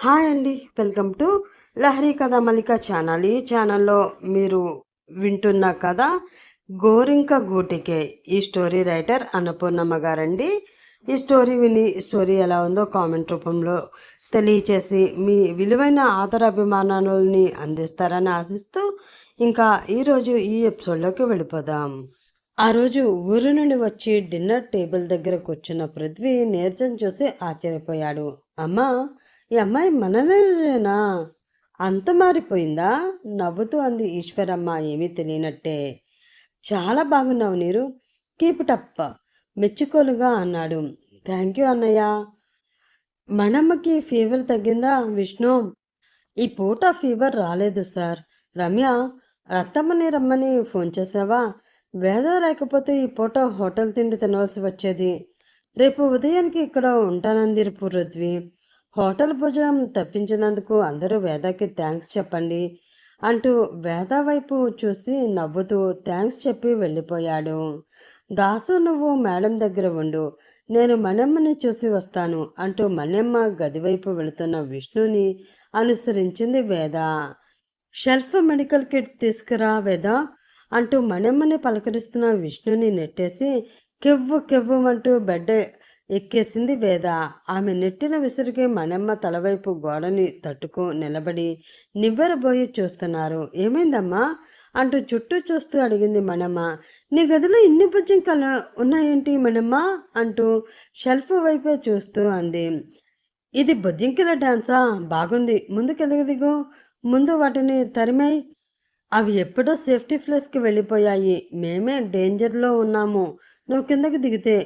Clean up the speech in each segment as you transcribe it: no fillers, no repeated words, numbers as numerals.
Hi అండి. Welcome to Lahari కథ Malika channel. ఈ ఛానల్లో మీరు వింటున్న కథ గోరింక గూటికే. ఈ స్టోరీ రైటర్ అన్నపూర్ణమ్మ గారండి. ఈ స్టోరీ విని స్టోరీ ఎలా ఉందో కామెంట్ రూపంలో తెలియచేసి మీ విలువైన ఆదరాభిమానాలని అందిస్తారని ఆశిస్తూ ఇంకా ఈరోజు ఈ ఎపిసోడ్లోకి వెళ్ళిపోదాం. ఆ రోజు ఊరు నుండి వచ్చి డిన్నర్ టేబుల్ దగ్గర కూర్చున్న పృథ్వీ నీరజం చూసి ఆశ్చర్యపోయాడు. అమ్మా, ఈ అమ్మాయి మననేనా? అంత మారిపోయిందా? నవ్వుతూ అంది ఈశ్వరమ్మ ఏమీ తెలియనట్టే. చాలా బాగున్నావు నీరు, కీప్ ఇట్ అప్ మెచ్చుకోలుగా అన్నాడు. థ్యాంక్ యూ అన్నయ్య. మనమ్మకి ఫీవర్ తగ్గిందా విష్ణు? ఈ పూట ఫీవర్ రాలేదు సార్. రమ్య, రత్తమ్మని రమ్మని ఫోన్ చేసావా? వేద లేకపోతే ఈ పూట హోటల్ తిండి తినవలసి వచ్చేది. రేపు ఉదయానికి ఇక్కడ ఉంటానంది పృథ్వీ. హోటల్ భోజనం తప్పించినందుకు అందరూ వేదాకి థ్యాంక్స్ చెప్పండి అంటూ వేద వైపు చూసి నవ్వుతూ థ్యాంక్స్ చెప్పి వెళ్ళిపోయాడు. దాసు, నువ్వు మేడం దగ్గర ఉండు, నేను మణమ్మని చూసి వస్తాను అంటూ మణమ్మ గదివైపు వెళుతున్న విష్ణుని అనుసరించింది వేద. షెల్ఫ్ మెడికల్ కిట్ తీసుకురా వేద అంటూ మణమ్మని పలకరిస్తున్న విష్ణుని నెట్టేసి కెవ్వు కెవ్వుమంటూ బెడ్ ఎక్కేసింది వేద. ఆమె నెట్టిన విసురుకి మణమ్మ తలవైపు గోడని తట్టుకు నిలబడి నివ్వెరబోయి చూస్తున్నారు. ఏమైందమ్మా అంటూ చుట్టూ చూస్తూ అడిగింది మణమ్మ. నీ గదిలో ఇన్ని బుజ్జింకలు ఉన్నాయేంటి మణమ్మ అంటూ షెల్ఫ్ వైపే చూస్తూ అంది. ఇది బుజ్జింకల డాన్సా? బాగుంది, ముందుకెందుకు దిగు, ముందు వాటిని తరిమేయ్. అవి ఎప్పుడో సేఫ్టీ ప్లేస్కి వెళ్ళిపోయాయి, మేమే డేంజర్లో ఉన్నాము, నువ్వు కిందకి దిగితే.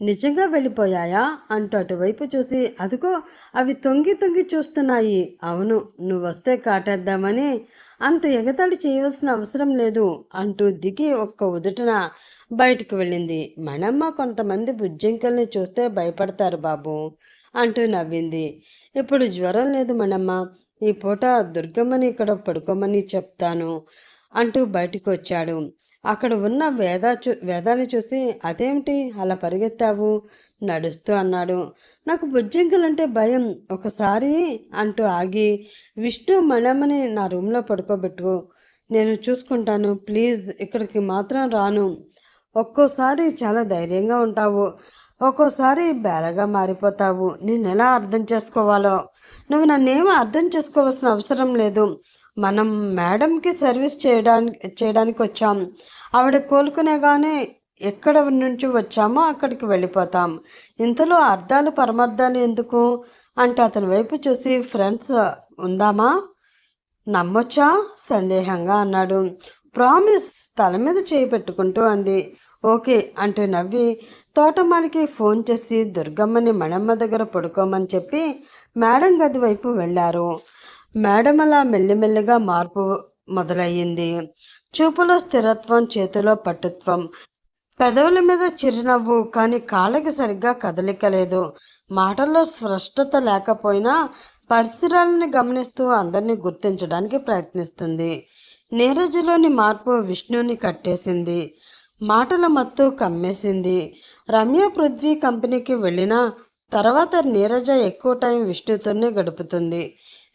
నిజంగా వెళ్ళిపోయాయా అంటూ అటువైపు చూసి అదిగో అవి తొంగి తొంగి చూస్తున్నాయి. అవును, నువ్వు వస్తే కాటేద్దామని. అంత ఎగతాళి చేయవలసిన అవసరం లేదు అంటూ దిగి ఒక్క ఉదుటన బయటకు వెళ్ళింది. మణమ్మ, కొంతమంది బుజ్జింకల్ని చూస్తే భయపడతారు బాబు అంటూ నవ్వింది. ఇప్పుడు జ్వరం లేదు మణమ్మ, ఈ పూట దుర్గమ్మని ఇక్కడ పడుకోమని చెప్తాను అంటూ బయటకు వచ్చాడు. అక్కడ ఉన్న వేదాన్ని చూసి అదేమిటి అలా పరిగెత్తావు నడుస్తూ అన్నాడు. నాకు బుజ్జింకలంటే భయం. ఒకసారి అంటూ ఆగి, విష్ణు మణమ్మని నా రూమ్లో పడుకోబెట్టు, నేను చూసుకుంటాను, ప్లీజ్ ఇక్కడికి మాత్రం రాను. ఒక్కోసారి చాలా ధైర్యంగా ఉంటావు, ఒక్కోసారి బేలగా మారిపోతావు. నేను ఎలా అర్థం చేసుకోవాలో? నువ్వు నన్నేమో అర్థం చేసుకోవాల్సిన అవసరం లేదు. మనం మేడంకి సర్వీస్ చేయడానికి వచ్చాం. ఆవిడ కోలుకునేగానే ఎక్కడ నుంచి వచ్చామో అక్కడికి వెళ్ళిపోతాం. ఇంతలో అర్థాలు పరమార్థాలు ఎందుకు అంటే అతని వైపు చూసి ఫ్రెండ్స్ ఉందామా, నమ్మొచ్చా సందేహంగా అన్నాడు. ప్రామిస్ తల మీద చేయి పెట్టుకుంటూ అంది. ఓకే అంటూ నవ్వి తోటమాలికి ఫోన్ చేసి దుర్గమ్మని మణమ్మ దగ్గర పడుకోమని చెప్పి మేడం గది వైపు వెళ్ళారు. మేడం అలా మెల్లిమెల్లిగా మార్పు మొదలయ్యింది. చూపులో స్థిరత్వం, చేతిలో పట్టుత్వం, పెదవుల మీద చిరునవ్వు, కానీ కాళ్ళకి సరిగ్గా కదలికలేదు. మాటల్లో స్పష్టత లేకపోయినా పరిసరాలని గమనిస్తూ అందరినీ గుర్తించడానికి ప్రయత్నిస్తుంది. నీరజలోని మార్పు విష్ణుని కట్టేసింది. మాటల మత్తు కమ్మేసింది. రమ్య పృథ్వీ కంపెనీకి వెళ్ళిన తర్వాత నీరజ ఎక్కువ టైం విష్ణుతోనే గడుపుతుంది.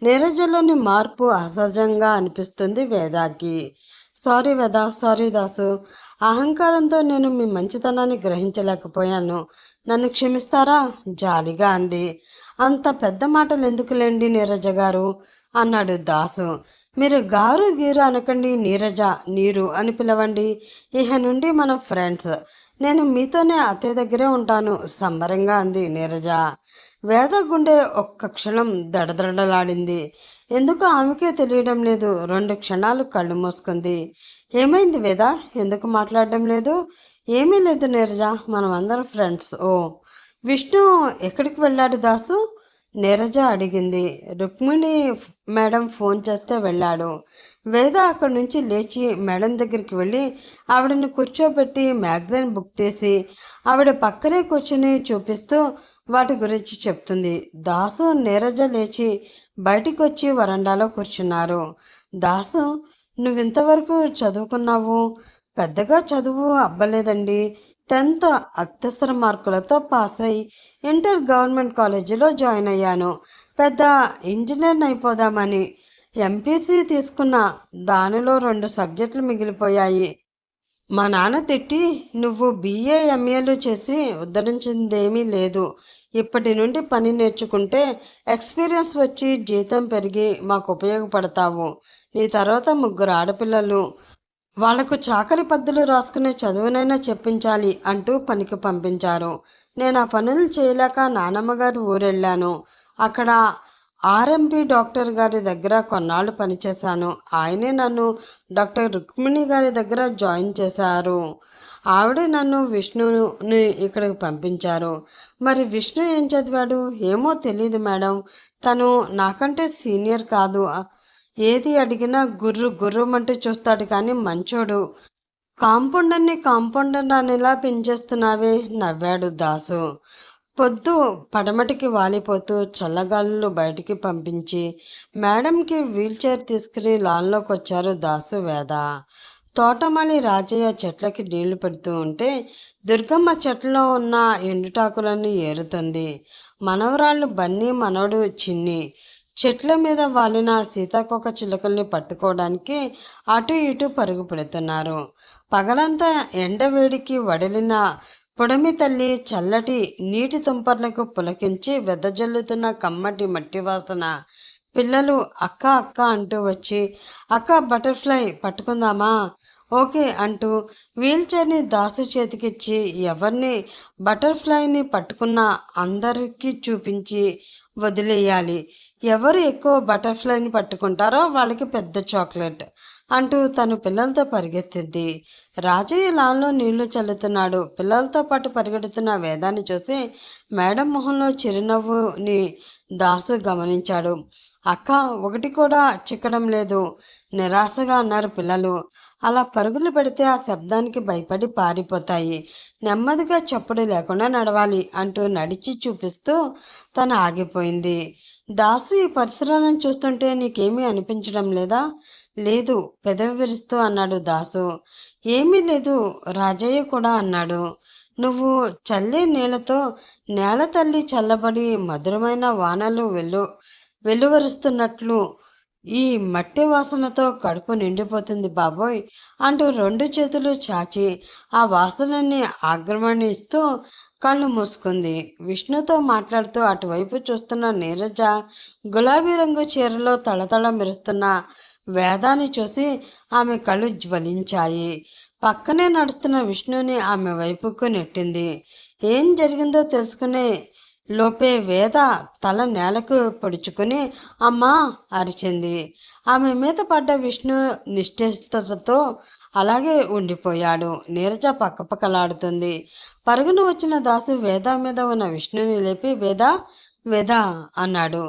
నీరజలోని మార్పు అసహజంగా అనిపిస్తుంది వేదాకి. సారీ వేద, సారీ దాసు, అహంకారంతో నేను మీ మంచితనాన్ని గ్రహించలేకపోయాను, నన్ను క్షమిస్తారా జాలిగా అంది. అంత పెద్ద మాటలు ఎందుకులేండి నీరజ గారు అన్నాడు దాసు. మీరు గారు గీరు అనకండి, నీరజ నీరు అని పిలవండి. ఇహ నుండి మనం ఫ్రెండ్స్. నేను మీతోనే అత్తయ్య దగ్గరే ఉంటాను సంబరంగా అంది నీరజ. వేద గుండె ఒక్క క్షణం దడదడలాడింది. ఎందుకు ఆమెకే తెలియడం లేదు. 2 క్షణాలు కళ్ళు మూసుకుంది. ఏమైంది వేద, ఎందుకు మాట్లాడడం లేదు? ఏమీ లేదు నీరజ, మనం అందరం ఫ్రెండ్స్. ఓ, విష్ణు ఎక్కడికి వెళ్ళాడు దాసు? నీరజ అడిగింది. రుక్మిణి మేడం ఫోన్ చేస్తే వెళ్ళాడు. వేద అక్కడి నుంచి లేచి మేడం దగ్గరికి వెళ్ళి ఆవిడని కూర్చోబెట్టి మ్యాగజైన్ బుక్ చేసి ఆవిడ పక్కనే కూర్చుని చూపిస్తూ వాటి గురించి చెప్తుంది. దాసు, నీరజ లేచి బయటికి వచ్చి వరండాలో కూర్చున్నారు. దాసు, నువ్వింతవరకు చదువుకున్నావు? పెద్దగా చదువు అబ్బలేదండి. 10th అత్యవసర మార్కులతో పాస్ అయి ఇంటర్ గవర్నమెంట్ కాలేజీలో జాయిన్ అయ్యాను. పెద్ద ఇంజనీర్ని అయిపోదామని ఎంపీసీ తీసుకున్న, దానిలో 2 సబ్జెక్టులు మిగిలిపోయాయి. మా నాన్న తిట్టి, నువ్వు BA MAలు చేసి ఉద్ధరించిందేమీ లేదు, ఇప్పటి నుండి పని నేర్చుకుంటే ఎక్స్పీరియన్స్ వచ్చి జీతం పెరిగి మాకు ఉపయోగపడతావు, నీ తర్వాత 3 ఆడపిల్లలు, వాళ్లకు చాకలి పద్దులు రాసుకునే చదువునైనా చెప్పించాలి అంటూ పనికి పంపించారు. నేను ఆ పనులు చేయలేక నానమ్మగారు ఊరెళ్ళాను. అక్కడ RMP డాక్టర్ గారి దగ్గర కొన్నాళ్ళు పనిచేశాను. ఆయనే నన్ను డాక్టర్ రుక్మిణి గారి దగ్గర జాయిన్ చేశారు. ఆవిడే నన్ను విష్ణుని ఇక్కడికి పంపించారు. మరి విష్ణు ఏం చదివాడు ఏమో తెలీదు మేడం. తను నాకంటే సీనియర్ కాదు. ఏది అడిగినా గుర్రుమంటూ చూస్తాడు కానీ మంచోడు. కాంపౌండర్ అనేలా పెంచేస్తున్నావే, నవ్వాడు దాసు. పొద్దు పడమటికి వాలిపోతూ చల్లగాళ్ళు బయటికి పంపించి మేడంకి వీల్చైర్ తీసుకుని లాన్లోకి వచ్చారు దాసు, వేద. తోటమాలి రాజయ్య చెట్లకి నీళ్లు పెడుతూ ఉంటే దుర్గమ్మ చెట్లలో ఉన్న ఎండుటాకులను ఏరుతుంది. మనవరాళ్ళు బన్నీ, మనవడు చిన్ని చెట్ల మీద వాలిన సీతాకోక చిలుకల్ని పట్టుకోవడానికి అటు ఇటు పరుగు పెడుతున్నారు. పగలంతా ఎండవేడికి వడిలిన పొడమి తల్లి చల్లటి నీటి తుంపర్లకు పులకించి వెదజల్లుతున్న కమ్మటి మట్టి వాసన. పిల్లలు అక్క అక్క అంటూ వచ్చి, అక్క బటర్ఫ్లై పట్టుకుందామా, ఓకే అంటూ వీల్చైర్ని దాసు చేతికిచ్చి ఎవరిని బటర్ఫ్లైని పట్టుకున్నా అందరికీ చూపించి వదిలేయాలి. ఎవరు ఎక్కువ బటర్ఫ్లైని పట్టుకుంటారో వాళ్ళకి పెద్ద చాక్లెట్ అంటూ తను పిల్లలతో పరిగెత్తింది. రాజయ్య లాన్లో నీళ్లు చల్లుతున్నాడు. పిల్లలతో పాటు పరిగెడుతున్న వేదాన్ని చూసి మేడం మొహంలో చిరునవ్వుని దాసు గమనించాడు. అక్క, ఒకటి కూడా చిక్కడం లేదు, నిరాశగా అన్నారు పిల్లలు. అలా పరుగులు పెడితే ఆ శబ్దానికి భయపడి పారిపోతాయి. నెమ్మదిగా చప్పుడు లేకుండా నడవాలి అంటూ నడిచి చూపిస్తూ తను ఆగిపోయింది. దాసు, ఈ పరిసరాలను చూస్తుంటే నీకేమీ అనిపించడం లేదా? లేదు, పెదవి విరుస్తూ అన్నాడు దాసు. ఏమీ లేదు, రాజయ్య కూడా అన్నాడు. నువ్వు చల్లే నీళ్లతో నేల తల్లి చల్లబడి మధురమైన వానలు వెలువరుస్తున్నట్లు ఈ మట్టి వాసనతో కడుపు నిండిపోతుంది బాబోయ్ అంటూ 2 చేతులు చాచి ఆ వాసనని ఆగ్రమణిస్తూ కళ్ళు మూసుకుంది. విష్ణుతో మాట్లాడుతూ అటువైపు చూస్తున్న నీరజ గులాబీ రంగు చీరలో తళతళ మెరుస్తున్న వేదాన్ని చూసి ఆమె కళ్ళు జ్వలించాయి. పక్కనే నడుస్తున్న విష్ణుని ఆమె వైపుకు నెట్టింది. ఏం జరిగిందో తెలుసుకునే లోపే వేద తల నేలకు పొడుచుకుని అమ్మా అరిచింది. ఆమె మీద పడ్డ విష్ణు నిశ్చేష్టతో అలాగే ఉండిపోయాడు. నీరజ పక్కపక్కలాడుతుంది. పరుగును వచ్చిన దాసు వేద మీద ఉన్న విష్ణుని లేపి వేద అన్నాడు.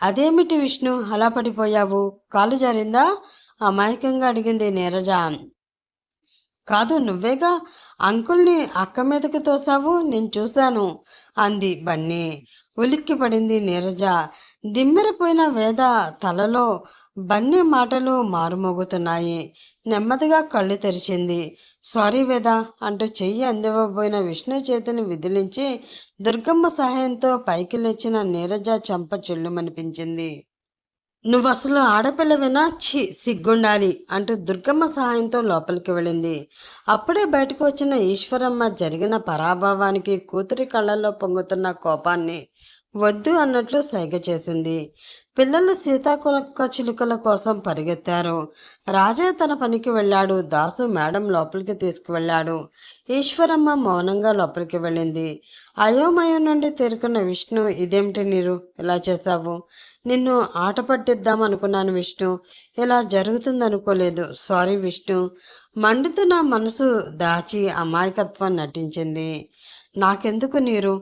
అదేమిటి విష్ణు, అలా పడిపోయావు, కాలు జారిందా అమాయకంగా అడిగింది నీరజ. కాదు, నువ్వేగా అంకుల్ని అక్క మీదకి తోసావు, నేను చూశాను అంది బన్నీ. ఉలిక్కి పడింది నీరజ. దిమ్మెరపోయిన వేద తలలో బన్నీ మాటలు మారుమోగుతున్నాయి. నెమ్మదిగా కళ్ళు తెరిచింది. సారీ వేద అంటూ చెయ్యి అందివ్వబోయిన విష్ణు చేతిని విదిలించి దుర్గమ్మ సహాయంతో పైకి లేచిన నీరజ చెంప చెల్లుమనిపించింది. నువ్వసలు ఆడపిల్లవేనా, సిగ్గుండాలి అంటూ దుర్గమ్మ సహాయంతో లోపలికి వెళ్ళింది. అప్పుడే బయటకు వచ్చిన ఈశ్వరమ్మ జరిగిన పరాభవానికి కూతురి కళ్ళల్లో పొంగుతున్న కోపాన్ని వద్దు అన్నట్లు సైగ చేసింది. పిల్లలు సీతాకోక చిలుకల కోసం పరిగెత్తారు. రాజయ్య తన పనికి వెళ్ళాడు. దాసు మేడం లోపలికి తీసుకువెళ్ళాడు. ఈశ్వరమ్మ మౌనంగా లోపలికి వెళ్ళింది. అయోమయం నుండి తేరుకున్న విష్ణు, ఇదేమిటి నీరు ఇలా చేశావు? నిన్ను ఆట పట్టిద్దామనుకున్నాను విష్ణు, ఇలా జరుగుతుందనుకోలేదు. సారీ విష్ణు. మండుతున్న మనసు దాచి అమాయకత్వం నటించింది. నాకెందుకు నీరు,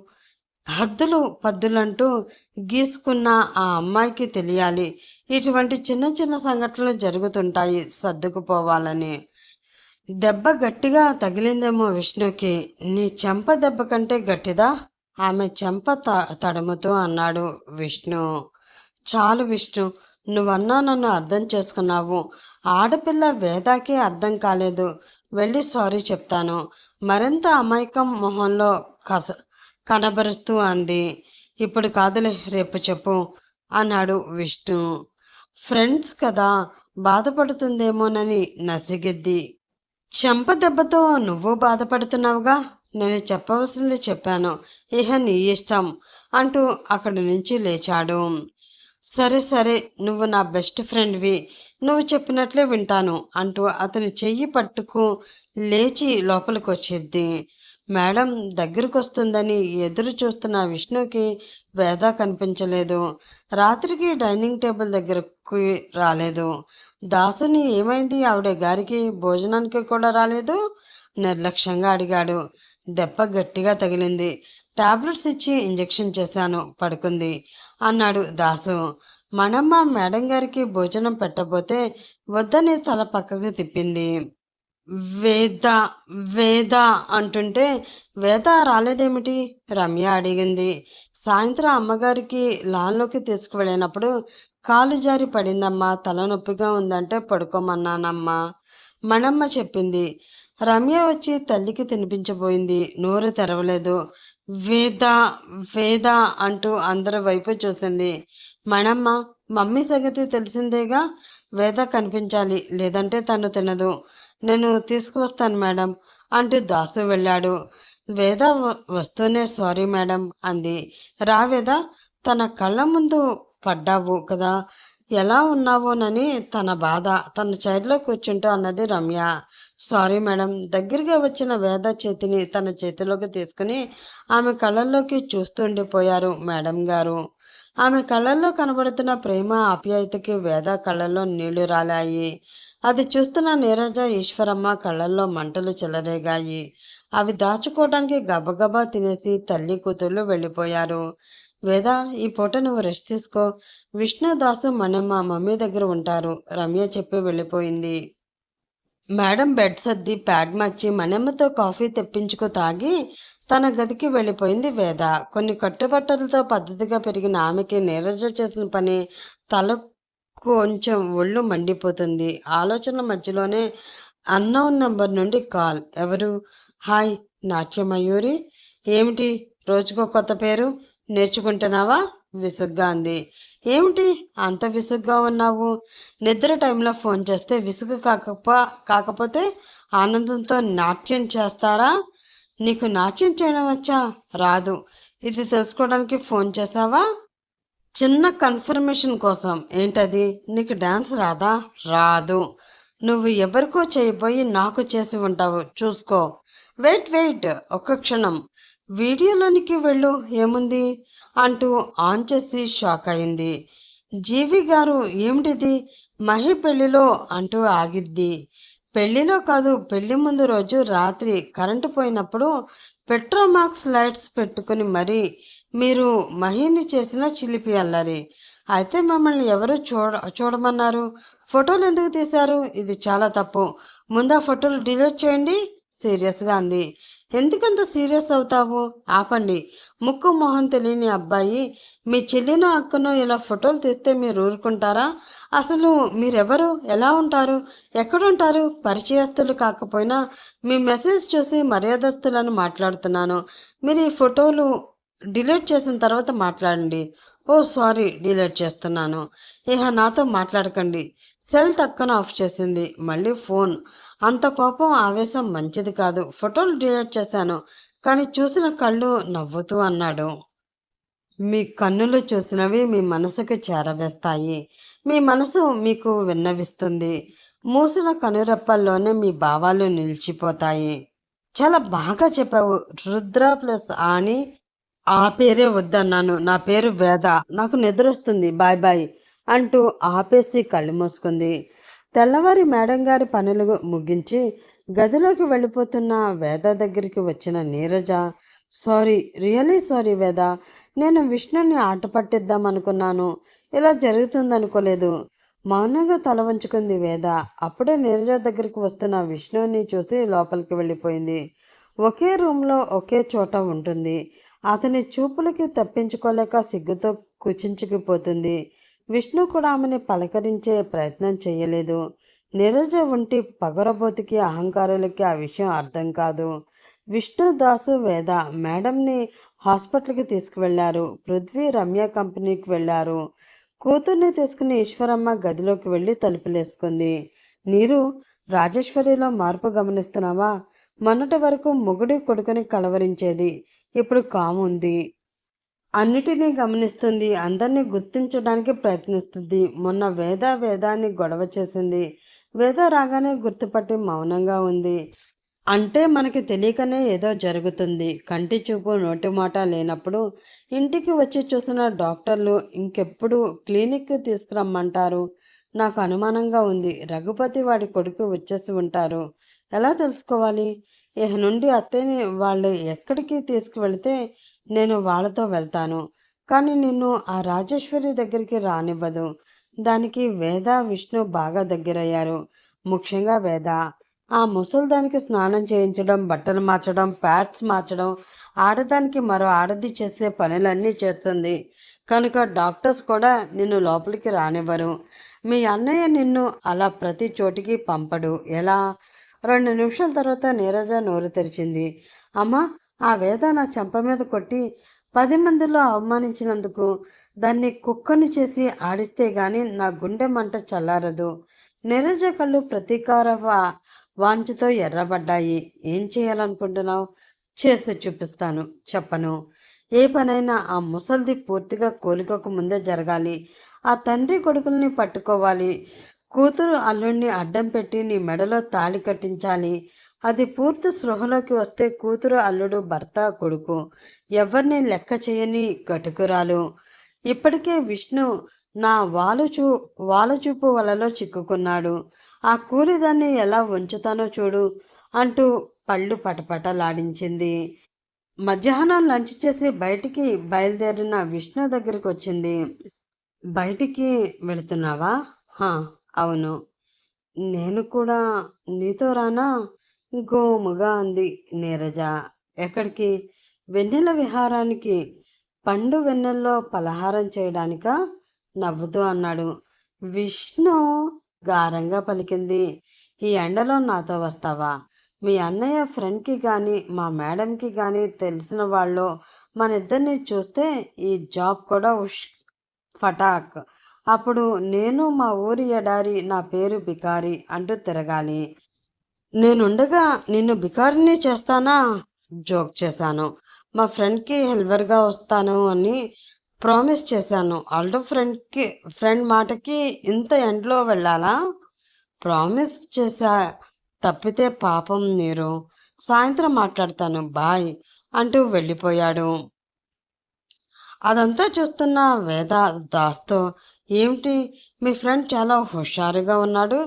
హద్దులు పద్దులంటూ గీసుకున్న ఆ అమ్మాయికి తెలియాలి. ఇటువంటి చిన్న చిన్న సంఘటనలు జరుగుతుంటాయి, సర్దుకుపోవాలని. దెబ్బ గట్టిగా తగిలిందేమో విష్ణుకి. నీ చెంప దెబ్బ కంటే గట్టిదా? ఆమె చెంప తడుముతూ అన్నాడు విష్ణు. చాలు విష్ణు, నువ్వన్నా నన్ను అర్థం చేసుకున్నావు. ఆడపిల్ల వేదాకే అర్థం కాలేదు. వెళ్ళి సారీ చెప్తాను మరింత అమాయకం మొహంలో కనబరుస్తూ అంది. ఇప్పుడు కాదులే, రేపు చెప్పు అన్నాడు విష్ణు. ఫ్రెండ్స్ కదా, బాధపడుతుందేమోనని నసిగిద్ది. చెంప దెబ్బతో నువ్వు బాధపడుతున్నావుగా, నేను చెప్పవలసింది చెప్పాను, ఇహ నీ ఇష్టం అంటూ అక్కడి నుంచి లేచాడు. సరే సరే, నువ్వు నా బెస్ట్ ఫ్రెండ్వి, నువ్వు చెప్పినట్లే వింటాను అంటూ అతని చెయ్యి పట్టుకు లేచి లోపలికి వచ్చిద్ది. మేడం దగ్గరకు వస్తుందని ఎదురు చూస్తున్న విష్ణుకి వేద కనిపించలేదు. రాత్రికి డైనింగ్ టేబుల్ దగ్గరకు రాలేదు. దాసుని ఏమైంది, ఆవిడ గారికి భోజనానికి కూడా రాలేదు? నిర్లక్ష్యంగా అడిగాడు. దెబ్బ గట్టిగా తగిలింది, టాబ్లెట్స్ ఇచ్చి ఇంజెక్షన్ చేశాను, పడుకుంది అన్నాడు దాసు. మనమ్మ మేడం గారికి భోజనం పెట్టబోతే వద్దని తల పక్కకు తిప్పింది. వేద వేద అంటుంటే వేద రాలేదేమిటి? రమ్య అడిగింది. సాయంత్రం అమ్మగారికి లాన్లోకి తీసుకువెళ్ళినప్పుడు కాలు జారి పడిందమ్మా, తలనొప్పిగా ఉందంటే పడుకోమన్నానమ్మా, మనమ్మ చెప్పింది. రమ్య వచ్చి తల్లికి తినిపించబోయింది, నోరు తెరవలేదు. వేద వేద అంటూ అందరి వైపు చూసింది. మనమ్మ, మమ్మీ సంగతి తెలిసిందేగా, వేద కనిపించాలి, లేదంటే తను తినదు. నేను తీసుకువస్తాను మేడం అంటూ దాసు వెళ్ళాడు. వేద వస్తూనే సారీ మేడం అంది. రా వేద, తన కళ్ళ ముందు పడ్డావు కదా, ఎలా ఉన్నావోనని తన బాధ. తన చైర్లో కూర్చుంటూ అన్నది రమ్య. Sorry madam. దగ్గరగా వచ్చిన వేద చేతిని తన చేతిలోకి తీసుకుని ఆమె కళ్ళల్లోకి చూస్తుండిపోయారు మేడం గారు. ఆమె కళ్ళల్లో కనబడుతున్న ప్రేమ ఆప్యాయతకి వేద కళ్ళల్లో నీళ్లు రాలాయి. అది చూస్తున్న నీరజ, ఈశ్వరమ్మ కళ్ళల్లో మంటలు చెలరేగాయి. అవి దాచుకోవడానికి గబగబా తినేసి తల్లి కూతుళ్ళు వెళ్ళిపోయారు. వేద, ఈ పూట నువ్వు రెస్ట్ తీసుకో, విష్ణుదాసు మనమ్మ మమ్మీ దగ్గర ఉంటారు, రమ్య చెప్పి వెళ్ళిపోయింది. మేడం బెడ్ సర్ది ప్యాడ్ మర్చి మనమ్మతో కాఫీ తెప్పించుకు తాగి తన గదికి వెళ్ళిపోయింది వేద. కొన్ని కట్టుబట్టలతో పద్ధతిగా పెరిగిన ఆమెకి నీరజ చేసిన పని తల కొంచెం ఒళ్ళు మండిపోతుంది. ఆలోచన మధ్యలోనే అన్నోన్ నంబర్ నుండి కాల్. ఎవరు? హాయ్, నాట్యమయూరి. ఏమిటి రోజుకో కొత్త పేరు నేర్చుకుంటున్నావా? విసుగ్గా అంది. ఏమిటి అంత విసుగ్గా ఉన్నావు? నిద్ర టైంలో ఫోన్ చేస్తే విసుగు కాకపోతే ఆనందంతో నాట్యం చేస్తారా? నీకు నాట్యం చేయడం వచ్చా? రాదు. ఇది తెలుసుకోవడానికి ఫోన్ చేసావా? చిన్న కన్ఫర్మేషన్ కోసం. ఏంటది? నీకు డాన్స్ రాదా? రాదు. నువ్వు ఎవరికో చేయబోయి నాకు చేసి ఉంటావు, చూసుకో. వెయిట్, ఒక్క క్షణం, వీడియోలోనికి వెళ్ళు, ఏముంది అంటూ ఆన్ చేసి షాక్ అయింది. జీవి గారు, ఏమిటిది? మహి పెళ్లిలో అంటూ ఆగిద్ది. పెళ్లిలో కాదు, పెళ్లి ముందు రోజు రాత్రి కరెంటు పోయినప్పుడు పెట్రోమాక్స్ లైట్స్ పెట్టుకుని మరీ మీరు మహిని చేసిన చిలిపి అల్లరి. అయితే మమ్మల్ని ఎవరు చూడమన్నారు? ఫోటోలు ఎందుకు తీశారు? ఇది చాలా తప్పు. ముందు ఆ ఫోటోలు డిలీట్ చేయండి, సీరియస్గా అంది. ఎందుకంత సీరియస్ అవుతావు? ఆపండి. ముక్కు మొహం తెలియని అబ్బాయి మీ చెల్లినో అక్కనో ఇలా ఫోటోలు తీస్తే మీరు ఊరుకుంటారా? అసలు మీరెవరు? ఎలా ఉంటారు? ఎక్కడుంటారు? పరిచయస్తులు కాకపోయినా మీ మెసేజ్ చూసి మర్యాదస్తులను మాట్లాడుతున్నాను. మీరు ఈ ఫోటోలు డిలీట్ చేసిన తర్వాత మాట్లాడండి. ఓ సారీ, డిలీట్ చేస్తున్నాను. ఇహ నాతో మాట్లాడకండి. సెల్ టక్కన ఆఫ్ చేసింది. మళ్ళీ ఫోన్. అంత కోపం ఆవేశం మంచిది కాదు. ఫోటోలు డిలీట్ చేశాను, కానీ చూసిన కళ్ళు నవ్వుతూ అన్నాడు. మీ కన్నులు చూసినవి మీ మనసుకు చేరవేస్తాయి. మీ మనసు మీకు విన్నవిస్తుంది. మూసిన కనురెప్పల్లోనే మీ భావాలు నిలిచిపోతాయి. చాలా బాగా చెప్పావు. రుద్ర ప్లస్ ఆని, ఆ పేరే వద్దన్నాను. నా పేరు వేద. నాకు నిద్రొస్తుంది, బాయ్ బాయ్ అంటూ ఆపేసి కళ్ళు మూసుకుంది. తెల్లవారి మేడం గారి పనులు ముగించి గదిలోకి వెళ్ళిపోతున్న వేద దగ్గరికి వచ్చిన నీరజ, సారీ, రియలీ సారీ వేద, నేను విష్ణుని ఆట పట్టిద్దాం అనుకున్నాను, ఇలా జరుగుతుందనుకోలేదు. మౌనంగా తల వంచుకుంది వేద. అప్పుడే నీరజ దగ్గరికి వస్తున్న విష్ణుని చూసి లోపలికి వెళ్ళిపోయింది. ఒకే రూమ్లో ఒకే చోట ఉంటుంది. అతని చూపులకి తప్పించుకోలేక సిగ్గుతో కుచించుకుపోతుంది. విష్ణు కూడా ఆమెని పలకరించే ప్రయత్నం చేయలేదు. నీరజ వంటి పగరబోతికి అహంకారులకి ఆ విషయం అర్థం కాదు. విష్ణు, దాసు, వేద మేడంని హాస్పిటల్కి తీసుకువెళ్లారు. పృథ్వీ, రమ్య కంపెనీకి వెళ్ళారు. కూతుర్ని తీసుకుని ఈశ్వరమ్మ గదిలోకి వెళ్ళి తలుపులేసుకుంది. నీరు, రాజేశ్వరిలో మార్పు గమనిస్తున్నావా? మొన్నటి వరకు మొగుడి కొడుకుని కలవరించేది, ఇప్పుడు కాముంది. అన్నిటినీ గమనిస్తుంది, అందరినీ గుర్తించడానికి ప్రయత్నిస్తుంది. మొన్న వేదాన్ని గొడవ చేసింది. వేద రాగానే గుర్తుపట్టి మౌనంగా ఉంది. అంటే మనకి తెలియకనే ఏదో జరుగుతుంది. కంటి చూపు నోటి మాట లేనప్పుడు ఇంటికి వచ్చి చూసిన డాక్టర్లు ఇంకెప్పుడు క్లినిక్కి తీసుకురమ్మంటారు? నాకు అనుమానంగా ఉంది. రఘుపతి వాడి కొడుకు వచ్చేసి ఉంటారు. ఎలా తెలుసుకోవాలి? ఇక నుండి అత్తయ్యని వాళ్ళు ఎక్కడికి తీసుకువెళితే నేను వాళ్ళతో వెళ్తాను. కానీ నిన్ను ఆ రాజేశ్వరి దగ్గరికి రానివ్వదు. దానికి వేద, విష్ణు బాగా దగ్గరయ్యారు. ముఖ్యంగా వేద. ఆ ముసల్దానికి స్నానం చేయించడం, బట్టలు మార్చడం, ప్యాడ్స్ మార్చడం, ఆడదానికి మరో ఆడది చేసే పనులన్నీ చేస్తుంది. కనుక డాక్టర్స్ కూడా నిన్ను లోపలికి రానివ్వరు. మీ అన్నయ్య నిన్ను అలా ప్రతి చోటికి పంపడు. ఎలా? 2 నిమిషాల తర్వాత నీరజ నోరు తెరిచింది. అమ్మా, ఆ వేద నా చెంప మీద కొట్టి 10 మందిలో అవమానించినందుకు దాన్ని కుక్కని చేసి ఆడిస్తే గాని నా గుండె మంట చల్లారదు. నీరజ కళ్ళు ప్రతీకార వాంఛతో ఎర్రబడ్డాయి. ఏం చేయాలనుకుంటున్నావు? చేసి చూపిస్తాను. చెప్పను. ఏ పనైనా ఆ ముసల్ది పూర్తిగా కోలుకోక ముందే జరగాలి. ఆ తండ్రి కొడుకుల్ని పట్టుకోవాలి. కూతురు అల్లుడిని అడ్డం పెట్టి నీ మెడలో తాళి కట్టించాలి. అది పూర్తి స్పృహలోకి వస్తే కూతురు, అల్లుడు, భర్త, కొడుకు ఎవరిని లెక్క చేయని గటుకురాలు. ఇప్పటికే విష్ణు నా వాలుచూపు వలలో చిక్కుకున్నాడు. ఆ కూలిదాన్ని ఎలా ఉంచుతానో చూడు అంటూ పళ్ళు పటపటలాడించింది. మధ్యాహ్నం లంచ్ చేసి బయటికి బయలుదేరిన విష్ణు దగ్గరికి వచ్చింది. బయటికి వెళుతున్నావా? అవును. నేను కూడా నీతో రానా? గోముగా అంది నీరజ. ఎక్కడికి? వెన్నెల విహారానికి. పండు వెన్నెల్లో పలహారం చేయడానికా? నవ్వుతూ అన్నాడు. విష్ణు గారంగా పలికింది. ఈ ఎండలో నాతో వస్తావా? మీ అన్నయ్య ఫ్రెండ్కి కానీ మా మేడంకి కానీ తెలిసిన వాళ్ళు మన ఇద్దరిని చూస్తే ఈ జాబ్ కూడా ఫటాక్. అప్పుడు నేను మా ఊరి ఎడారి, నా పేరు బికారి అంటూ తిరగాలి. నేనుండగా నిన్ను బికారిని చేస్తానా? జోక్ చేశాను. మా ఫ్రెండ్కి హెల్పర్గా వస్తాను అని ప్రామిస్ చేశాను. ఆల్టో ఫ్రెండ్ మాటకి ఇంత ఎండలో వెళ్ళాలా? ప్రామిస్ చేశా, తప్పితే పాపం నీరు. సాయంత్రం మాట్లాడతాను, బాయ్ అంటూ వెళ్ళిపోయాడు. అదంతా చూస్తున్న వేద దాస్తో, ఏమిటి మీ ఫ్రెండ్ చాలా హుషారుగా ఉన్నాడు,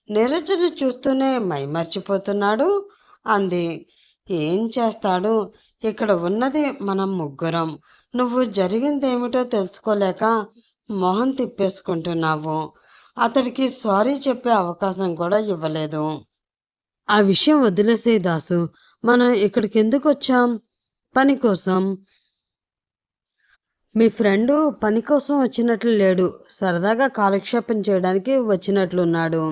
నీరజను చూస్తూనే మైమర్చిపోతున్నాడు అంది. ఏం చేస్తాడు, ఇక్కడ ఉన్నది మనం ముగ్గురం. నువ్వు జరిగిందేమిటో తెలుసుకోలేక మొహం తిప్పేసుకుంటున్నావు. అతడికి సారీ చెప్పే అవకాశం కూడా ఇవ్వలేదు. ఆ విషయం వదిలేసే దాసు. మనం ఇక్కడికి ఎందుకు వచ్చాం? పని కోసం. మీ ఫ్రెండు పని కోసం వచ్చినట్లు లేడు, సరదాగా కాలక్షేపం చేయడానికి వచ్చినట్లున్నాడు.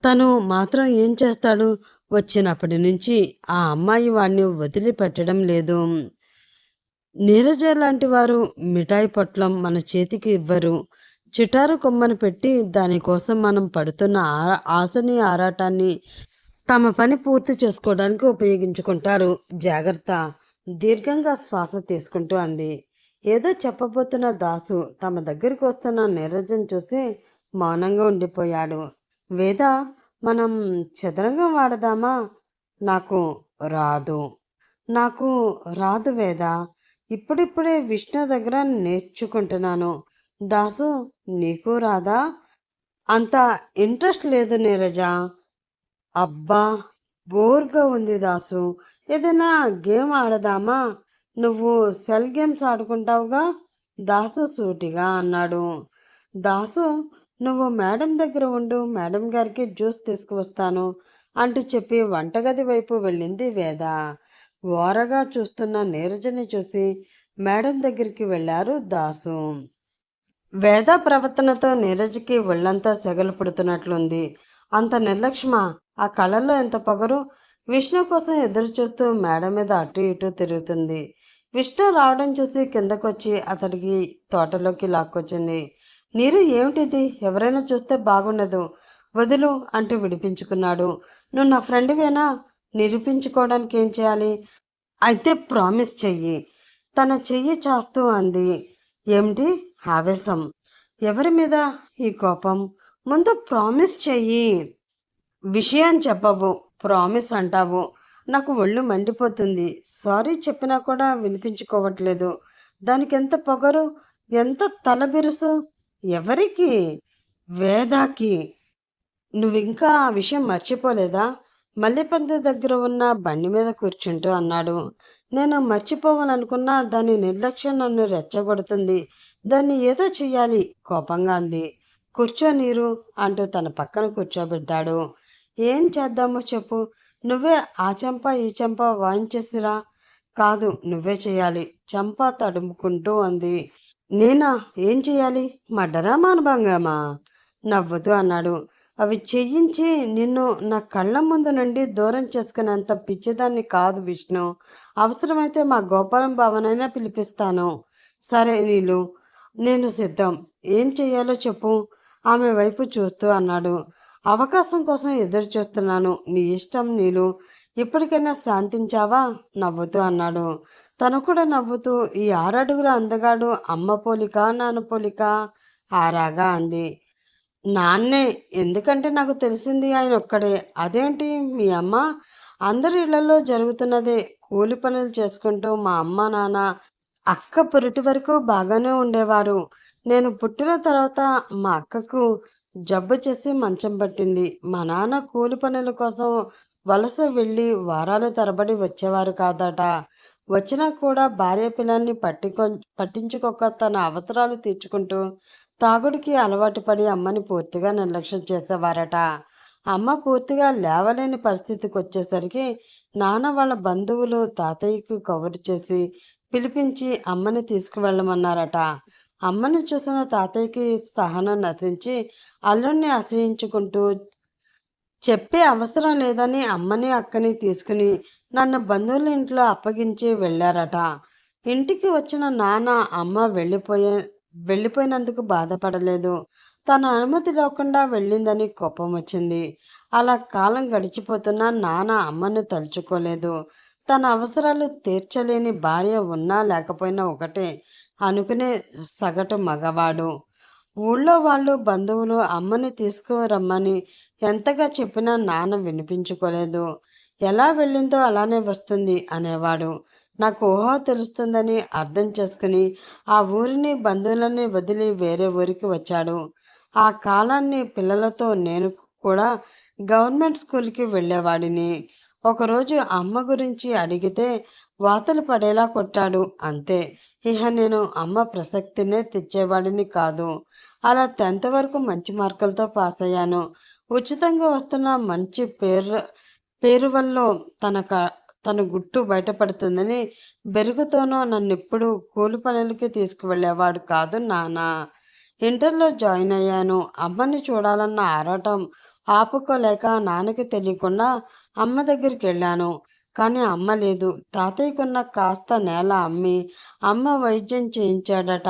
తను మాత్రం ఏం చేస్తాడు? వచ్చినప్పటి నుంచి ఆ అమ్మాయి వాడిని వదిలిపెట్టడం లేదు. నీరజ లాంటి వారు మిఠాయి పొట్లం మన చేతికి ఇవ్వరు. చిటారు కొమ్మను పెట్టి దానికోసం మనం పడుతున్న ఆశని, ఆరాటాన్ని తమ పని పూర్తి చేసుకోవడానికి ఉపయోగించుకుంటారు. జాగ్రత్త. దీర్ఘంగా శ్వాస తీసుకుంటూ అంది. ఏదో చెప్పబోతున్న దాసు తమ దగ్గరికి వస్తున్న నీరజను చూసి మౌనంగా ఉండిపోయాడు. వేద, మనం చదరంగం వాడదామా? నాకు రాదు. నాకు రాదు వేద. ఇప్పుడిప్పుడే విష్ణు దగ్గర నేర్చుకుంటున్నాను. దాసు, నీకు రాదా? అంత ఇంట్రెస్ట్ లేదు నీరజ. అబ్బా, బోర్గా ఉంది దాసు. ఏదైనా గేమ్ ఆడదామా? నువ్వు సెల్ గేమ్స్ ఆడుకుంటావుగా? దాసు సూటిగా అన్నాడు. దాసు, నువ్వు మేడం దగ్గర ఉండు, మేడం గారికి జ్యూస్ తీసుకువస్తాను అంటూ చెప్పి వంటగది వైపు వెళ్ళింది వేద. ఓరగా చూస్తున్న నీరజని చూసి మేడం దగ్గరికి వెళ్ళారు దాసు. వేద ప్రవర్తనతో నీరజకి ఒళ్ళంతా సెగలు పుడుతున్నట్లుంది. అంత నిర్లక్ష్యమా? ఆ కళ్ళల్లో ఎంత పొగరు! విష్ణు కోసం ఎదురు చూస్తూ మేడ మీద అటు ఇటు తిరుగుతుంది. విష్ణు రావడం చూసి కిందకొచ్చి అతడికి తోటలోకి లాక్కొచ్చింది. నీరు ఏమిటిది? ఎవరైనా చూస్తే బాగుండదు, వదులు అంటూ విడిపించుకున్నాడు. నువ్వు నా ఫ్రెండ్వేనా? నిరూపించుకోవడానికి ఏం చేయాలి? అయితే ప్రామిస్ చెయ్యి. తన చెయ్యి చాస్తూ అంది. ఏమిటి ఆవేశం? ఎవరి మీద ఈ కోపం? ముందు ప్రామిస్ చెయ్యి. విషయం చెప్పవు, ప్రామిస్ అంటావు. నాకు ఒళ్ళు మండిపోతుంది. సారీ చెప్పినా కూడా వినిపించుకోవట్లేదు. దానికి ఎంత పొగరు, ఎంత తలబిరుసు! ఎవరికి? వేదాకి. నువ్వింకా ఆ విషయం మర్చిపోలేదా? మల్లెపంది దగ్గర ఉన్న బండి మీద కూర్చుంటూ అన్నాడు. నేను మర్చిపోవాలనుకున్నా దాని నిర్లక్ష్యం నన్ను రెచ్చగొడుతుంది. దాన్ని ఏదో చెయ్యాలి, కోపంగా అంది. కూర్చో నీరు అంటూ తన పక్కన కూర్చోబెట్టాడు. ఏం చేద్దామో చెప్పు. నువ్వే ఆ చెంప ఈ చెంప వాయించేసిరా. కాదు, నువ్వే చేయాలి, చెంప తడుముకుంటూ అంది. నేనా? ఏం చెయ్యాలి? మడ్డరా మానభంగమా? నవ్వుతూ అన్నాడు. అవి చేయించి నిన్ను నా కళ్ళ ముందు నుండి దూరం చేసుకునేంత పిచ్చిదాన్ని కాదు విష్ణు. అవసరమైతే మా గోపాలం బావనైనా పిలిపిస్తాను. సరే నీలు, నేను సిద్ధం. ఏం చెయ్యాలో చెప్పు. ఆమె వైపు చూస్తూ అన్నాడు. అవకాశం కోసం ఎదురు చూస్తున్నాను. నీ ఇష్టం నీలు. ఇప్పటికైనా శాంతించావా? నవ్వుతూ అన్నాడు. తను కూడా నవ్వుతూ, ఈ 6 అడుగుల అందగాడు అమ్మ పోలిక నాన్న పోలిక? ఆరాగా అంది. నాన్నే. ఎందుకంటే నాకు తెలిసింది ఆయన ఒక్కడే. అదేంటి మీ అమ్మ? అందరి ఇళ్లలో జరుగుతున్నదే. కూలి పనులు చేసుకుంటూ మా అమ్మ నాన్న అక్క పురిటి వరకు బాగానే ఉండేవారు. నేను పుట్టిన తర్వాత మా అక్కకు జబ్బు చేసి మంచం పట్టింది. మా నాన్న కూలి పనుల కోసం వలస వెళ్ళి వారాల తరబడి వచ్చేవారు కాదట. వచ్చినా కూడా భార్య పిల్లల్ని పట్టించుకోక తన అవసరాలు తీర్చుకుంటూ తాగుడికి అలవాటు పడి అమ్మని పూర్తిగా నిర్లక్ష్యం చేసేవారట. అమ్మ పూర్తిగా లేవలేని పరిస్థితికి వచ్చేసరికి నాన్న వాళ్ళ బంధువులు తాతయ్యకు కబురు చేసి పిలిపించి అమ్మని తీసుకువెళ్ళమన్నారట. అమ్మని చూసిన తాతయ్యకి సహనం నశించి అల్లుణ్ణి అసహించుకుంటూ చెప్పే అవసరం లేదని అమ్మని అక్కని తీసుకుని నన్ను బంధువుల ఇంట్లో అప్పగించి వెళ్ళారట. ఇంటికి వచ్చిన నాన్న అమ్మ వెళ్ళిపోయినందుకు బాధపడలేదు. తన అనుమతి లేకుండా వెళ్ళిందని కోపం వచ్చింది. అలా కాలం గడిచిపోతున్నా నాన్న అమ్మను తలుచుకోలేదు. తన అవసరాలు తీర్చలేని భార్య ఉన్నా లేకపోయినా ఒకటే అనుకునే సగటు మగవాడు. ఊళ్ళో వాళ్ళు బంధువులు అమ్మని తీసుకురమ్మని ఎంతగా చెప్పినా నాన్న వినిపించుకోలేదు. ఎలా వెళ్ళిందో అలానే వస్తుంది అనేవాడు. నాకు ఊహ తెలుస్తుందని అర్థం చేసుకుని ఆ ఊరిని బంధువులని వదిలి వేరే ఊరికి వచ్చాడు. ఆ కాలాన్ని పిల్లలతో నేను కూడా గవర్నమెంట్ స్కూల్కి వెళ్ళేవాడిని. ఒకరోజు అమ్మ గురించి అడిగితే వాతలు పడేలా కొట్టాడు, అంతే. ఇహ నేను అమ్మ ప్రసక్తినే తెచ్చేవాడిని కాదు. అలా 10th వరకు మంచి మార్కులతో పాస్ అయ్యాను. ఉచితంగా వస్తున్న మంచి పేరు వల్ల తన గుట్టు బయటపడుతుందని బెరుగుతోనో నన్నెప్పుడు కూలి పనులకి తీసుకువెళ్ళేవాడు కాదు నాన్న. ఇంటర్లో జాయిన్ అయ్యాను. అమ్మని చూడాలన్న ఆరాటం ఆపుకోలేక నాన్నకి తెలియకుండా అమ్మ దగ్గరికి వెళ్ళాను. కానీ అమ్మ లేదు. తాతయ్యకున్న కాస్త నేల అమ్మి అమ్మ వైద్యం చేయించాడట.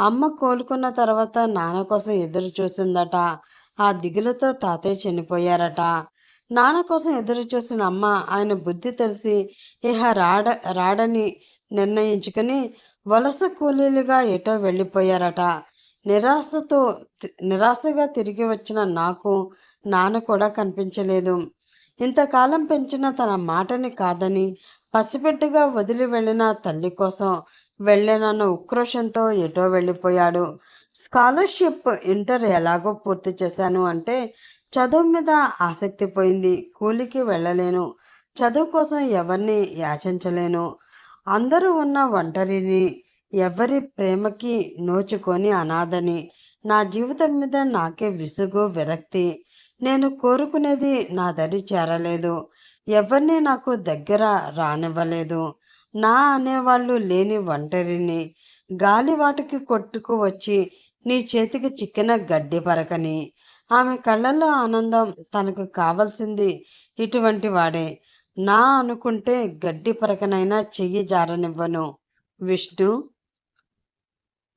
అమ్మ కోలుకున్న తర్వాత నాన్న కోసం ఎదురు చూసిందట. ఆ దిగులుతో తాతయ్య చనిపోయారట. నాన్న కోసం ఎదురు చూసిన అమ్మ ఆయన బుద్ధి తెలిసి ఇహ రాడని నిర్ణయించుకుని వలస కూలీలుగా ఎటో వెళ్ళిపోయారట. నిరాశగా తిరిగి వచ్చిన నాకు నాన్న కూడా కనిపించలేదు. ఇంతకాలం పెంచిన తన మాటని కాదని పసిబిడ్డగా వదిలి వెళ్ళిన తల్లి కోసం వెళ్ళానన్న ఉక్రోషంతో ఎటో వెళ్ళిపోయాడు. స్కాలర్షిప్ ఇంటర్ ఎలాగో పూర్తి చేశాను అంటే చదువు మీద ఆసక్తి పోయింది. కూలికి వెళ్ళలేను. చదువు కోసం ఎవరిని యాచించలేను. అందరూ ఉన్న ఒంటరిని, ఎవరి ప్రేమకి నోచుకొని అనాథని. నా జీవితం మీద నాకే విసుగు, విరక్తి. నేను కోరుకునేది నా దరి చేరలేదు. ఎవరిని నాకు దగ్గర రానివ్వలేదు. నా అనేవాళ్ళు లేని ఒంటరిని. గాలివాటికి కొట్టుకు వచ్చి నీ చేతికి చిక్కిన గడ్డి పరకని. ఆమె కళ్ళల్లో ఆనందం. తనకు కావలసింది ఇటువంటి వాడే. నా అనుకుంటే గడ్డి పరకనైనా చెయ్యి జారనివ్వను. విష్ణు,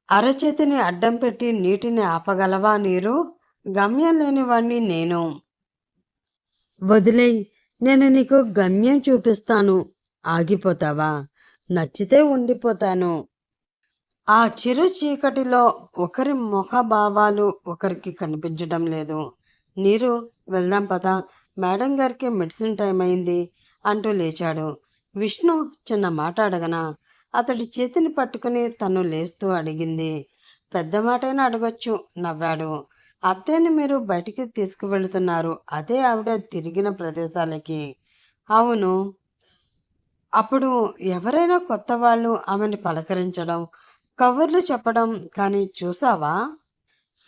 అరచేతిని అడ్డం పెట్టి నీటిని ఆపగలవా నీరు? గమ్యం లేనివాణ్ణి నేను. వదిలేయ్, నేను నీకు గమ్యం చూపిస్తాను. ఆగిపోతావా? నచ్చితే ఉండిపోతాను. ఆ చిరు చీకటిలో ఒకరి ముఖభావాలు ఒకరికి కనిపించడం లేదు. నీరు, వెళ్దాం పదా, మేడం గారికి మెడిసిన్ టైం అయింది అంటూ లేచాడు. విష్ణు చిన్న మాట అడగనా? అతడి చేతిని పట్టుకుని తను లేస్తూ అడిగింది. పెద్ద మాటైనా అడగొచ్చు, నవ్వాడు. అత్తయ్యని మీరు బయటికి తీసుకువెళుతున్నారు, అదే ఆవిడ తిరిగిన ప్రదేశాలకి. అవును. అప్పుడు ఎవరైనా కొత్త వాళ్ళు ఆమెను పలకరించడం, కబుర్లు చెప్పడం కానీ చూసావా?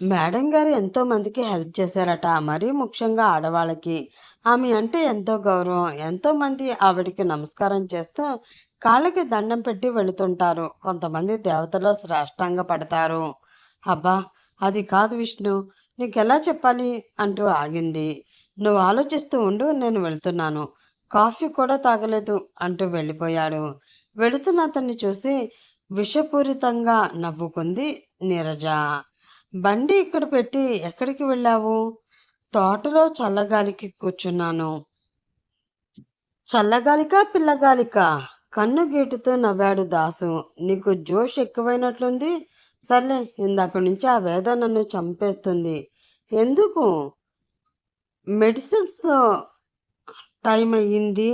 మేడం గారు ఎంతో మందికి హెల్ప్ చేశారట, మరీ ముఖ్యంగా ఆడవాళ్ళకి. ఆమె అంటే ఎంతో గౌరవం. ఎంతోమంది ఆవిడికి నమస్కారం చేస్తూ కాళ్ళకి దండం పెట్టి వెళుతుంటారు. కొంతమంది దేవతలో శ్రేష్టంగా పడతారు. అబ్బా, అది కాదు విష్ణు, నీకెలా చెప్పాలి అంటూ ఆగింది. నువ్వు ఆలోచిస్తూ ఉండు, నేను వెళ్తున్నాను. కాఫీ కూడా తాగలేదు అంటూ వెళ్ళిపోయాడు. వెళుతున్న అతన్ని చూసి విషపూరితంగా నవ్వుకుంది నీరజ. బండి ఇక్కడ పెట్టి ఎక్కడికి వెళ్ళావు? తోటలో చల్లగాలికి కూర్చున్నాను. చల్లగాలికా పిల్లగాలికా? కన్ను గీటుతూ నవ్వాడు దాసు. నీకు జోష్ ఎక్కువైనట్లుంది. సర్లే, ఇందాక నుంచి ఆ వేద నన్ను చంపేస్తుంది. ఎందుకు? మెడిసిన్స్ టైం అయ్యింది,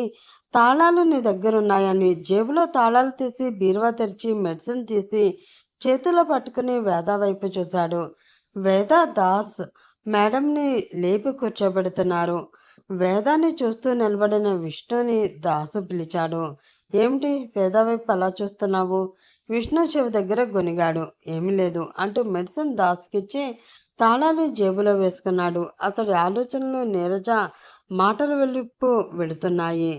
తాళాలు నీ దగ్గరున్నాయని. జేబులో తాళాలు తీసి బీరువా తెరిచి మెడిసిన్ తీసి చేతిలో పట్టుకుని వేద వైపు చూశాడు. వేద, దాస్ మేడంని లేపి కూర్చోబెడుతున్నారు. వేదాన్ని చూస్తూ నిలబడిన విష్ణుని దాసు పిలిచాడు. ఏమిటి వేద వైపు అలా చూస్తున్నావు? విష్ణు చెవి దగ్గర గొనిగాడు. ఏమీ లేదు అంటూ మెడిసిన్ దాసుకిచ్చి తాళాలు జేబులో వేసుకున్నాడు. అతడి ఆలోచనలు నీరజ మాటలు వెళ్ళిప్పు వెళుతున్నాయి.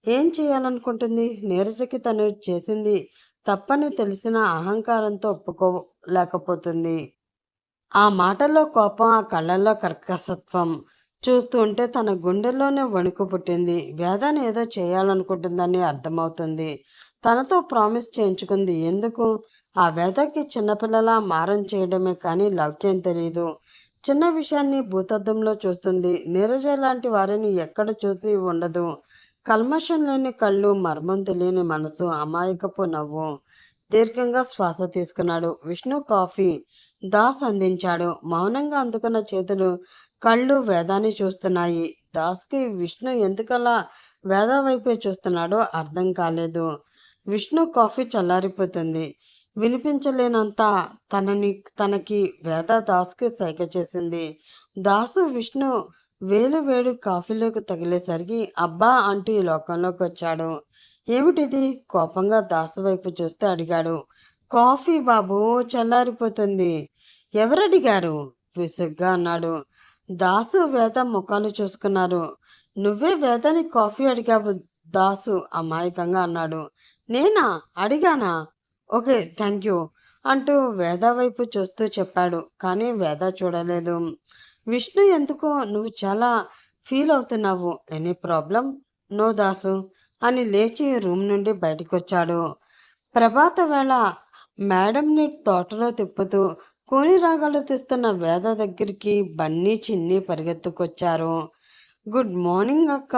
ఏం చేయాలనుకుంటుంది? నీరజకి తను చేసింది తప్పని తెలిసిన అహంకారంతో ఒప్పుకోలేకపోతుంది. ఆ మాటల్లో కోపం, ఆ కళ్ళల్లో కర్కశత్వం చూస్తూ ఉంటే తన గుండెల్లోనే వణుకు పుట్టింది. వేదాన్ని ఏదో చేయాలనుకుంటుందని అర్థమవుతుంది. తనతో ప్రామిస్ చేయించుకుంది ఎందుకు? ఆ వేదకి చిన్నపిల్లలా మారం చేయడమే కానీ లౌక్యం తెలియదు. చిన్న విషయాన్ని భూతద్దంలో చూస్తుంది. నీరజ లాంటి వారిని ఎక్కడ చూసి ఉండదు. కల్మషం లేని కళ్ళు, మర్మం తెలియని మనసు, అమాయకపు నవ్వు. దీర్ఘంగా శ్వాస తీసుకున్నాడు. విష్ణు కాఫీ దాస్ అందించాడు. మౌనంగా అందుకున్న చేతులు, కళ్ళు వేదాన్ని చూస్తున్నాయి. దాస్కి విష్ణు ఎందుకలా వేద వైపే చూస్తున్నాడో అర్థం కాలేదు. విష్ణు కాఫీ చల్లారిపోతుంది. వినిపించలేనంత తనకి వేద దాస్కి సైగ చేసింది. దాసు విష్ణు వేలు వేడి కాఫీలోకి తగిలేసరికి అబ్బా అంటూ ఈ లోకంలోకి వచ్చాడు. ఏమిటిది? కోపంగా దాసు వైపు చూస్తే అడిగాడు. కాఫీ బాబు, చల్లారిపోతుంది. ఎవరడిగారు? విసుగ్గా అన్నాడు. దాసు వేద ముఖాలు చూసుకున్నారు. నువ్వే వేదని కాఫీ అడిగావు దాసు అమాయకంగా అన్నాడు. నేనా? అడిగానా? ఓకే, థ్యాంక్ యూ అంటూ వేద వైపు చూస్తూ చెప్పాడు. కానీ వేద చూడలేదు. విష్ణు, ఎందుకో నువ్వు చాలా ఫీల్ అవుతున్నావు. Any problem? నో దాసు అని లేచి రూమ్ నుండి బయటకొచ్చాడు. ప్రభాత వేళ మేడంని తోటలో తిప్పుతూ కూని రాగాలు తీస్తున్న వేద దగ్గరికి బన్నీ, చిన్ని పరిగెత్తుకొచ్చారు. గుడ్ మార్నింగ్ అక్క.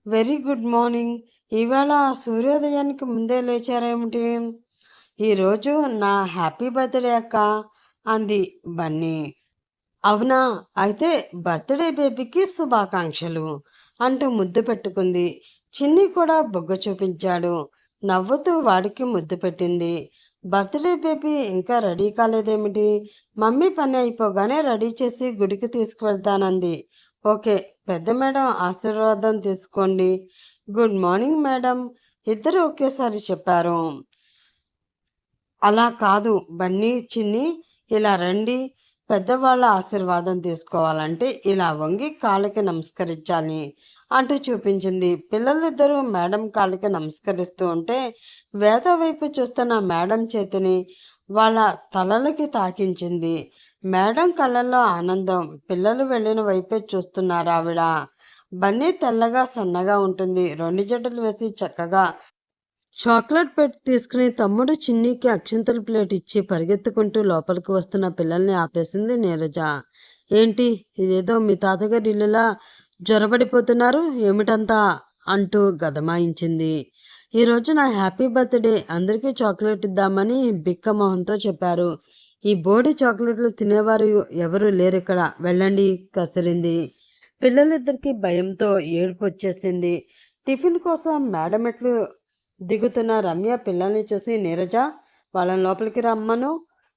Very good morning. ఈవేళ సూర్యోదయానికి ముందే లేచారేమిటి? ఈరోజు నా హ్యాపీ బర్త్డే అక్క అంది బన్నీ. అవునా, అయితే బర్త్డే బేబీకి శుభాకాంక్షలు అంటూ ముద్దు పెట్టుకుంది. చిన్ని కూడా బొగ్గ చూపించాడు. నవ్వుతూ వాడికి ముద్దు పెట్టింది. బర్త్డే బేబీ ఇంకా రెడీ కాలేదేమిటి? మమ్మీ పని అయిపోగానే రెడీ చేసి గుడికి తీసుకువెళ్తానంది. ఓకే, పెద్ద మేడం ఆశీర్వాదం తీసుకోండి. గుడ్ మార్నింగ్ మేడం, ఇద్దరు ఒకేసారి చెప్పారు. అలా కాదు బన్నీ, చిన్ని, ఇలా రండి. పెద్దవాళ్ళ ఆశీర్వాదం తీసుకోవాలంటే ఇలా వంగి కాళ్ళకి నమస్కరించాలి అంటూ చూపించింది. పిల్లలిద్దరూ మేడం కాళ్ళకి నమస్కరిస్తూ ఉంటే వేద వైపు చూస్తున్న మేడం చేతిని వాళ్ళ తలలకి తాకించింది. మేడం కళ్ళల్లో ఆనందం. పిల్లలు వెళ్ళిన వైపే చూస్తున్నారు ఆవిడ. బన్నీ తెల్లగా సన్నగా ఉంటుంది. 2 జడలు వేసి చక్కగా చాక్లెట్ పెట్టి తీసుకుని తమ్ముడు చిన్నికి అక్షింతల ప్లేట్ ఇచ్చి పరిగెత్తుకుంటూ లోపలికి వస్తున్న పిల్లల్ని ఆపేసింది నీరజ. ఏంటి, ఇదేదో మీ తాతగారి ఇల్లులా జ్వరబడిపోతున్నారు ఏమిటంతా అంటూ గదమాయించింది. ఈరోజు నా హ్యాపీ బర్త్డే, అందరికీ చాక్లెట్ ఇద్దామని బిక్క మొహంతో చెప్పారు. ఈ బోడి చాక్లెట్లు తినేవారు ఎవరు లేరిక్కడ, వెళ్ళండి కసిరింది. పిల్లలిద్దరికీ భయంతో ఏడుపు వచ్చేసింది. టిఫిన్ కోసం మేడం ఎట్లు దిగుతున్న రమ్య పిల్లల్ని చూసి, నీరజ వాళ్ళని లోపలికి రమ్మను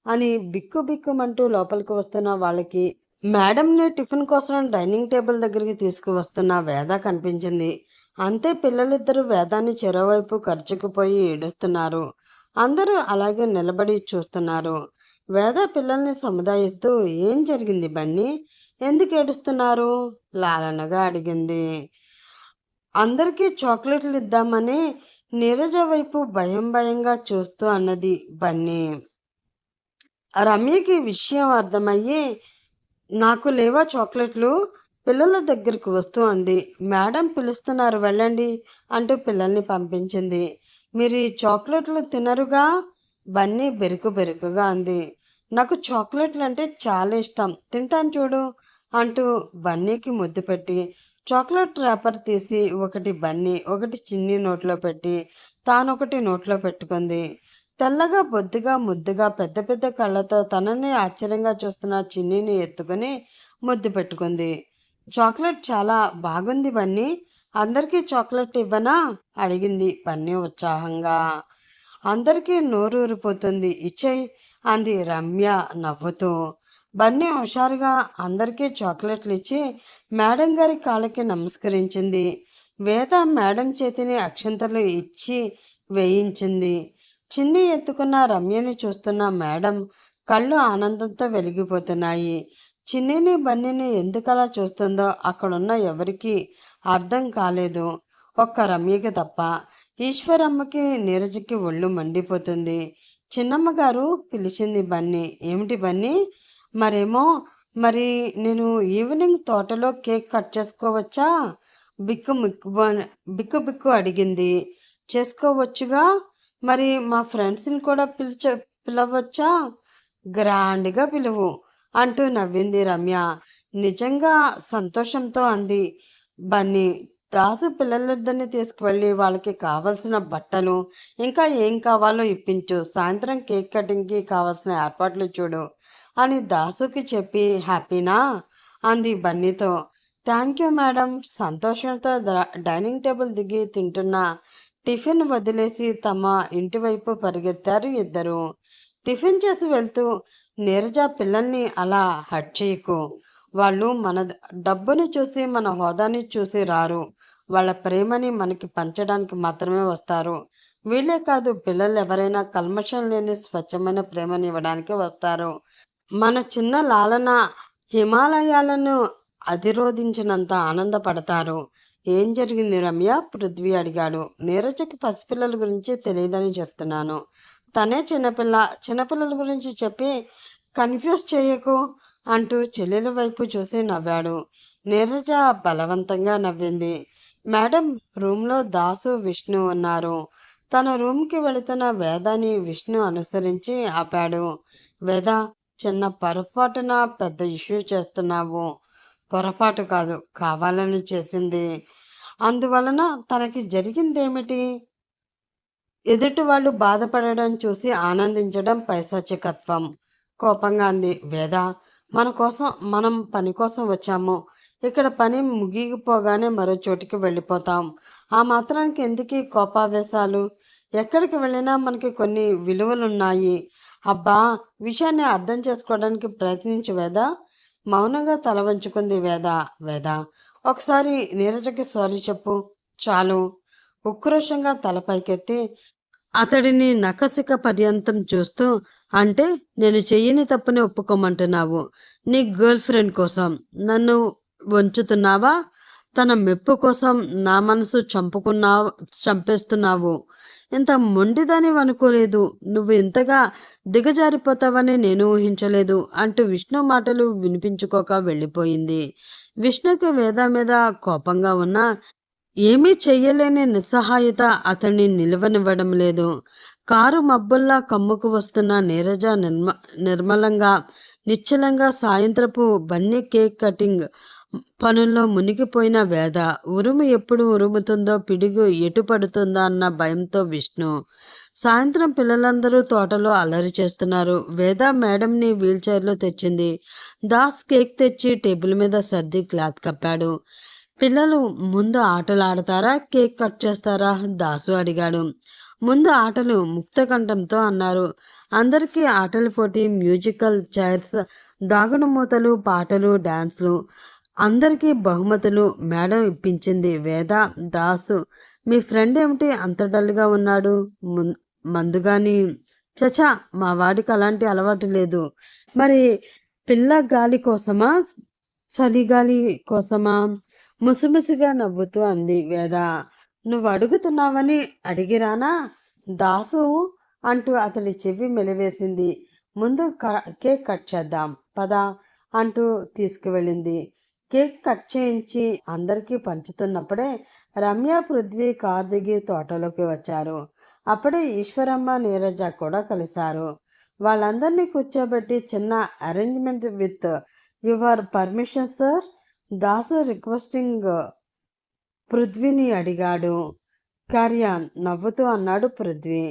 అని బిక్కు బిక్కుమంటూ లోపలికి వస్తున్న వాళ్ళకి మేడంని టిఫిన్ కోసం డైనింగ్ టేబుల్ దగ్గరికి తీసుకువస్తున్న వేద కనిపించింది. అంతే, పిల్లలిద్దరూ వేదాన్ని చెరోవైపు ఖర్చుకుపోయి ఏడుస్తున్నారు. అందరూ అలాగే నిలబడి చూస్తున్నారు. వేద పిల్లల్ని సముదాయిస్తూ, ఏం జరిగింది బన్నీ, ఎందుకు ఏడుస్తున్నారు లాలనగా అడిగింది. అందరికీ చాక్లెట్లు ఇద్దామని నీరజ వైపు భయం భయంగా చూస్తూ అన్నది బన్నీ. రమ్యకి విషయం అర్థమయ్యి, నాకు లేవా చాక్లెట్లు, పిల్లల దగ్గరికి వస్తూ అంది. మేడం పిలుస్తున్నారు వెళ్ళండి అంటూ పిల్లల్ని పంపించింది. మీరు ఈ చాక్లెట్లు తినరుగా, బన్నీ బెరుకు బెరుకుగా అంది. నాకు చాక్లెట్లు అంటే చాలా ఇష్టం, తింటాను చూడు అంటూ బన్నీకి ముద్దు పెట్టి చాక్లెట్ ర్యాపర్ తీసి ఒకటి బన్నీ ఒకటి చిన్ని నోట్లో పెట్టి తానొకటి నోట్లో పెట్టుకుంది. తెల్లగా బొద్దుగా ముద్దుగా పెద్ద పెద్ద కళ్ళతో తనని ఆశ్చర్యంగా చూస్తున్న చిన్నిని ఎత్తుకుని ముద్దు పెట్టుకుంది. చాక్లెట్ చాలా బాగుంది బన్నీ, అందరికీ చాక్లెట్ ఇవ్వనా అడిగింది బన్నీ ఉత్సాహంగా. అందరికీ నోరు ఊరిపోతుంది, ఇచ్చేయి అంది రమ్య నవ్వుతూ. బన్నీ హుషారుగా అందరికీ చాక్లెట్లు ఇచ్చి మేడం గారి కాళ్ళకి నమస్కరించింది. వేద మేడం చేతిని అక్షంతలు ఇచ్చి వేయించింది. చిన్ని ఎత్తుకున్న రమ్యని చూస్తున్న మేడం కళ్ళు ఆనందంతో వెలిగిపోతున్నాయి. చిన్నిని బన్నీని ఎందుకలా చూస్తుందో అక్కడున్న ఎవరికీ అర్థం కాలేదు, ఒక్క రమ్యకి తప్ప. ఈశ్వరమ్మకి నీరజకి ఒళ్ళు మండిపోతుంది. చిన్నమ్మగారు పిలిచింది బన్నీ. ఏమిటి బన్నీ, మరేమో మరి నేను ఈవినింగ్ తోటలో కేక్ కట్ చేసుకోవచ్చా బిక్కు బిక్కు బిక్కు అడిగింది. చేసుకోవచ్చుగా, మరి మా ఫ్రెండ్స్ని కూడా పిలవచ్చా, గ్రాండ్గా పిలువు అంటూ నవ్వింది రమ్య. నిజంగా సంతోషంతో అంది బన్నీ. దాసు పిల్లలిద్దరిని తీసుకువెళ్ళి వాళ్ళకి కావలసిన బట్టలు ఇంకా ఏం కావాలో ఇప్పించు, సాయంత్రం కేక్ కటింగ్కి కావాల్సిన ఏర్పాట్లు చూడు అని దాసుకి చెప్పి, హ్యాపీనా అంది బన్నీతో. Thank you madam. సంతోషంతో డైనింగ్ టేబుల్ దిగి తింటున్న టిఫిన్ వదిలేసి తమ ఇంటి వైపు పరిగెత్తారు ఇద్దరు. టిఫిన్ చేసి వెళ్తూ, నీరజ పిల్లల్ని అలా హట్ చేయకు, వాళ్ళు మన డబ్బుని చూసి మన హోదాని చూసి రారు, వాళ్ళ ప్రేమని మనకి పంచడానికి మాత్రమే వస్తారు. వీళ్ళే కాదు, పిల్లలు ఎవరైనా కల్మషం లేని స్వచ్ఛమైన ప్రేమని ఇవ్వడానికి వస్తారు. మన చిన్న లాలన హిమాలయాలను అధిరోధించినంత ఆనందపడతారు. ఏం జరిగింది రమ్య, పృథ్వీ అడిగాడు. నీరజకి పసిపిల్లల గురించి తెలియదని చెప్తున్నాను, తనే చిన్నపిల్లల గురించి చెప్పి కన్ఫ్యూజ్ చేయకు అంటూ చెల్లెల వైపు చూసి నవ్వాడు. నీరజ బలవంతంగా నవ్వింది. మేడం, రూమ్లో దాసు విష్ణు ఉన్నారు. తన రూమ్కి వెళుతున్న వేదాని విష్ణు అనుసరించి ఆపాడు. వేద, చిన్న పొరపాటున పెద్ద ఇష్యూ చేస్తున్నావు. పొరపాటు కాదు, కావాలని చేసింది. అందువలన తనకి జరిగిందేమిటి? ఎదుటి వాళ్ళు బాధపడడం చూసి ఆనందించడం పైశాచికత్వం, కోపంగా అంది వేద. మనం పని కోసం వచ్చాము, ఇక్కడ పని ముగిగిపోగానే మరో చోటికి వెళ్ళిపోతాం. ఆ మాత్రానికి ఎందుకు కోపావేశాలు? ఎక్కడికి వెళ్ళినా మనకి కొన్ని విలువలున్నాయి. అబ్బా, విషయాన్ని అర్థం చేసుకోవడానికి ప్రయత్నించు వేద. మౌనంగా తల వంచుకుంది వేద. వేద, ఒకసారి నీరజకి సారీ చెప్పు చాలు. ఉక్రోషంగా తల పైకెత్తి అతడిని నకసిక పర్యంతం చూస్తూ, అంటే నేను చెయ్యని తప్పుని ఒప్పుకోమంటున్నావు? నీ గర్ల్ ఫ్రెండ్ కోసం నన్ను వంచుతున్నావా? తన మెప్పు కోసం నా మనసు చంపేస్తున్నావు. ఇంత మొండిదని అనుకోలేదు, నువ్వు ఇంతగా దిగజారిపోతావని నేను ఊహించలేదు అంటూ విష్ణు మాటలు వినిపించుకోక వెళ్ళిపోయింది. విష్ణుకి వేద మీద కోపంగా ఉన్నా ఏమీ చెయ్యలేని నిస్సహాయత అతన్ని నిలవనివ్వడం లేదు. కారు మబ్బుల్లా కమ్ముకు వస్తున్న నీరజ నిర్మలంగా, నిశ్చలంగా సాయంత్రపు బన్నీ కేక్ కటింగ్ పనుల్లో మునిగిపోయిన వేద. ఉరుము ఎప్పుడు ఉరుముతుందో, పిడుగు ఎటు పడుతుందా అన్న భయంతో విష్ణు. సాయంత్రం పిల్లలందరూ తోటలో అల్లరి చేస్తున్నారు. వేద మేడంని వీల్చైర్లో తెచ్చింది. దాస్ కేక్ తెచ్చి టేబుల్ మీద సర్ది క్లాత్ కప్పాడు. పిల్లలు ముందు ఆటలాడతారా, కేక్ కట్ చేస్తారా? దాసు అడిగాడు. ముందు ఆటలు, ముక్తకంఠంతో అన్నారు. అందరికీ ఆటల పోటీ, మ్యూజికల్ చైర్స్, దాగుడు మూతలు, పాటలు, డాన్సులు. అందరికీ బహుమతులు మేడం ఇప్పించింది. వేద, దాసు, మీ ఫ్రెండ్ ఏమిటి అంత డల్గా ఉన్నాడు? మందుగాని? చచా, మా వాడికి అలాంటి అలవాటు లేదు. మరి పిల్ల గాలి కోసమా, చలిగాలి కోసమా? ముసిముసిగా నవ్వుతూ అంది వేద. నువ్వు అడుగుతున్నావని అడిగిరానా? దాసు అంటూ అతడి చెవి మెలివేసింది. ముందు కేక్ కట్ చేద్దాం పద అంటూ తీసుకువెళ్ళింది. కేక్ కట్ చేయించి అందరికీ పంచుతున్నప్పుడే రమ్య, పృథ్వీ కార్ దిగి తోటలోకి వచ్చారు. అప్పుడే ఈశ్వరమ్మ, నీరజ కూడా కలిశారు. వాళ్ళందరినీ కూర్చోబెట్టి, చిన్న arrangement with your permission sir, Dasu requesting పృథ్వీని అడిగాడు. కార్యాన్ నవ్వుతూ అన్నాడు పృథ్వీ.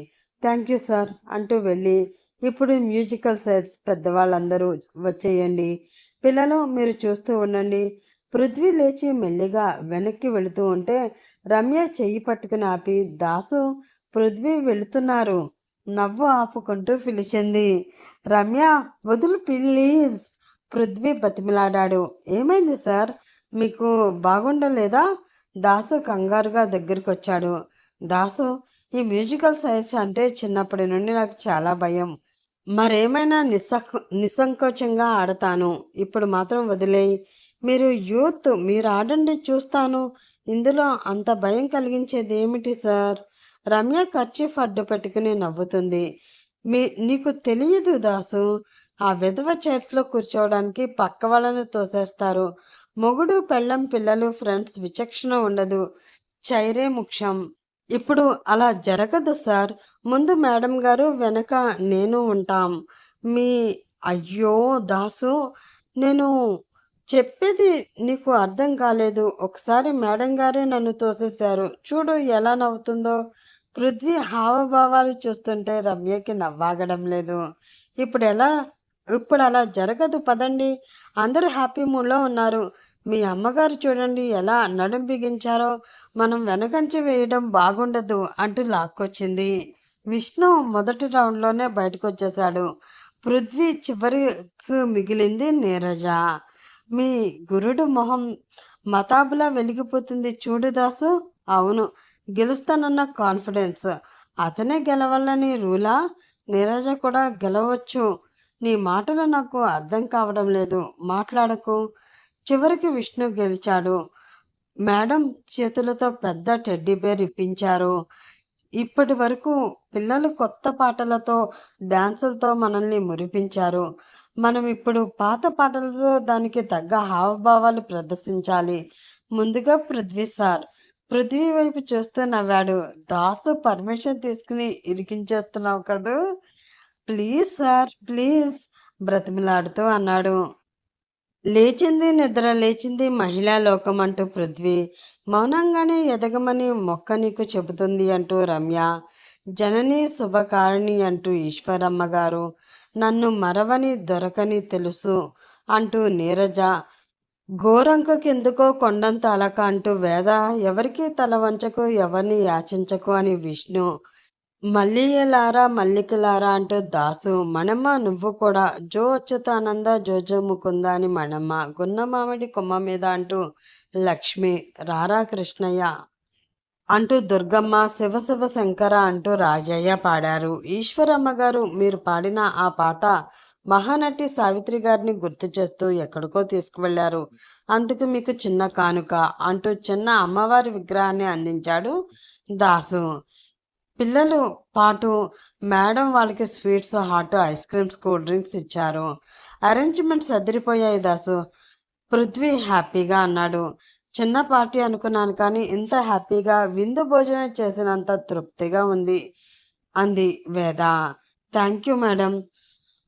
థ్యాంక్ యూ సార్ అంటూ వెళ్ళి, ఇప్పుడు మ్యూజికల్ చైర్స్ పెద్దవాళ్ళందరూ వచ్చేయండి. పిల్లలు మీరు చూస్తూ ఉండండి. పృథ్వీ లేచి మెల్లిగా వెనక్కి వెళుతూ ఉంటే రమ్య చెయ్యి పట్టుకుని ఆపి, దాసు, పృథ్వీ వెళుతున్నారు నవ్వు ఆపుకుంటూ పిలిచింది. రమ్య వదులు ప్లీజ్, పృథ్వీ బతిమిలాడాడు. ఏమైంది సార్, మీకు బాగుండలేదా? దాసు కంగారుగా దగ్గరికి వచ్చాడు. దాసు, ఈ మ్యూజికల్ సైన్స్ అంటే చిన్నప్పటి నుండి నాకు చాలా భయం. మరేమైనా నిస్సంకోచంగా ఆడతాను. ఇప్పుడు మాత్రం వదిలేయి. మీరు యూత్, మీరు ఆడండి చూస్తాను. ఇందులో అంత భయం కలిగించేది ఏమిటి సార్? రమ్య కర్చీఫ్ అడ్డు పెట్టుకుని నవ్వుతుంది. నీకు తెలియదు దాసు, ఆ విధవ చైర్స్లో కూర్చోవడానికి పక్క వాళ్ళని తోసేస్తారు. మొగుడు, పెళ్ళం, పిల్లలు, ఫ్రెండ్స్ విచక్షణ ఉండదు. చైరే ముఖ్యం. ఇప్పుడు అలా జరగదు సార్. ముందు మేడం గారు, వెనక నేను ఉంటాం. మీ అయ్యో దాసు, నేను చెప్పేది నీకు అర్థం కాలేదు. ఒకసారి మేడం గారే నన్ను తోసేశారు. చూడు ఎలా నవ్వుతుందో. పృథ్వీ హావభావాలు చూస్తుంటే రమ్యకి నవ్వాగడం లేదు. ఇప్పుడు అలా జరగదు పదండి. అందరూ హ్యాపీ మూడ్లో ఉన్నారు. మీ అమ్మగారు చూడండి ఎలా నడుం బిగించారో. మనం వెనకంచి వేయడం బాగుండదు అంటూ లాక్కొచ్చింది. విష్ణు మొదటి రౌండ్లోనే బయటకు వచ్చేశాడు. పృథ్వీ చివరికి మిగిలింది నీరజ. మీ గురుడు మొహం మతాబులా వెలిగిపోతుంది చూడు దాసు. అవును, గెలుస్తానన్న కాన్ఫిడెన్స్. అతనే గెలవాలని రూలా? నీరజ కూడా గెలవచ్చు. నీ మాటలు నాకు అర్థం కావడం లేదు. మాట్లాడకు. చివరికి విష్ణు గెలిచాడు. మేడం చేతులతో పెద్ద టెడ్డీ బేర్ ఇప్పించారు. ఇప్పటి వరకు పిల్లలు కొత్త పాటలతో, డాన్సులతో మనల్ని మురిపించారు. మనం ఇప్పుడు పాత పాటలతో దానికి తగ్గ హావభావాలు ప్రదర్శించాలి. ముందుగా పృథ్వీ సార్. పృథ్వీ వైపు చూస్తూ నవ్వాడు. దాసు పర్మిషన్ తీసుకుని ఇరికించేస్తున్నావు కదూ? ప్లీజ్ సార్, ప్లీజ్ బ్రతిమిలాడుతూ అన్నాడు. లేచింది నిద్ర లేచింది మహిళా లోకం అంటూ పృథ్వీ. మౌనంగానే ఎదగమని మొక్క నీకు చెబుతుంది అంటూ రమ్య. జనని శుభకారిణి అంటూ ఈశ్వరమ్మ గారు. నన్ను మరవని దొరకని తెలుసు అంటూ నీరజ. గోరంకకెందుకో కొండంత అలక అంటూ వేద. ఎవరికి తల వంచకు, ఎవరిని యాచించకు అని విష్ణు. మల్లియలారా మల్లికలారా అంటూ దాసు. మణమ్మ నువ్వు కూడా. జో అచ్యుతానంద జోజో ముకుంద అని మణమ్మ. గున్న మామిడి కొమ్మ మీద అంటూ లక్ష్మి. రారా కృష్ణయ్య అంటూ దుర్గమ్మ. శివశివ శంకర అంటూ రాజయ్య పాడారు. ఈశ్వరమ్మ గారు, మీరు పాడిన ఆ పాట మహానటి సావిత్రి గారిని గుర్తు చేస్తూ ఎక్కడికో తీసుకువెళ్లారు. అందుకు మీకు చిన్న కానుక అంటూ చిన్న అమ్మవారి విగ్రహాన్ని అందించాడు దాసు. పిల్లలు పాటు మేడం వాళ్ళకి sweets, hot, ice creams, cool drinks ఇచ్చారు. అరేంజ్మెంట్స్ అదిరిపోయాయి దాసు, పృథ్వీ హ్యాపీగా అన్నాడు. చిన్న పార్టీ అనుకున్నాను కానీ ఇంత హ్యాపీగా విందు భోజనం చేసినంత తృప్తిగా ఉంది అంది వేద. Thank you madam.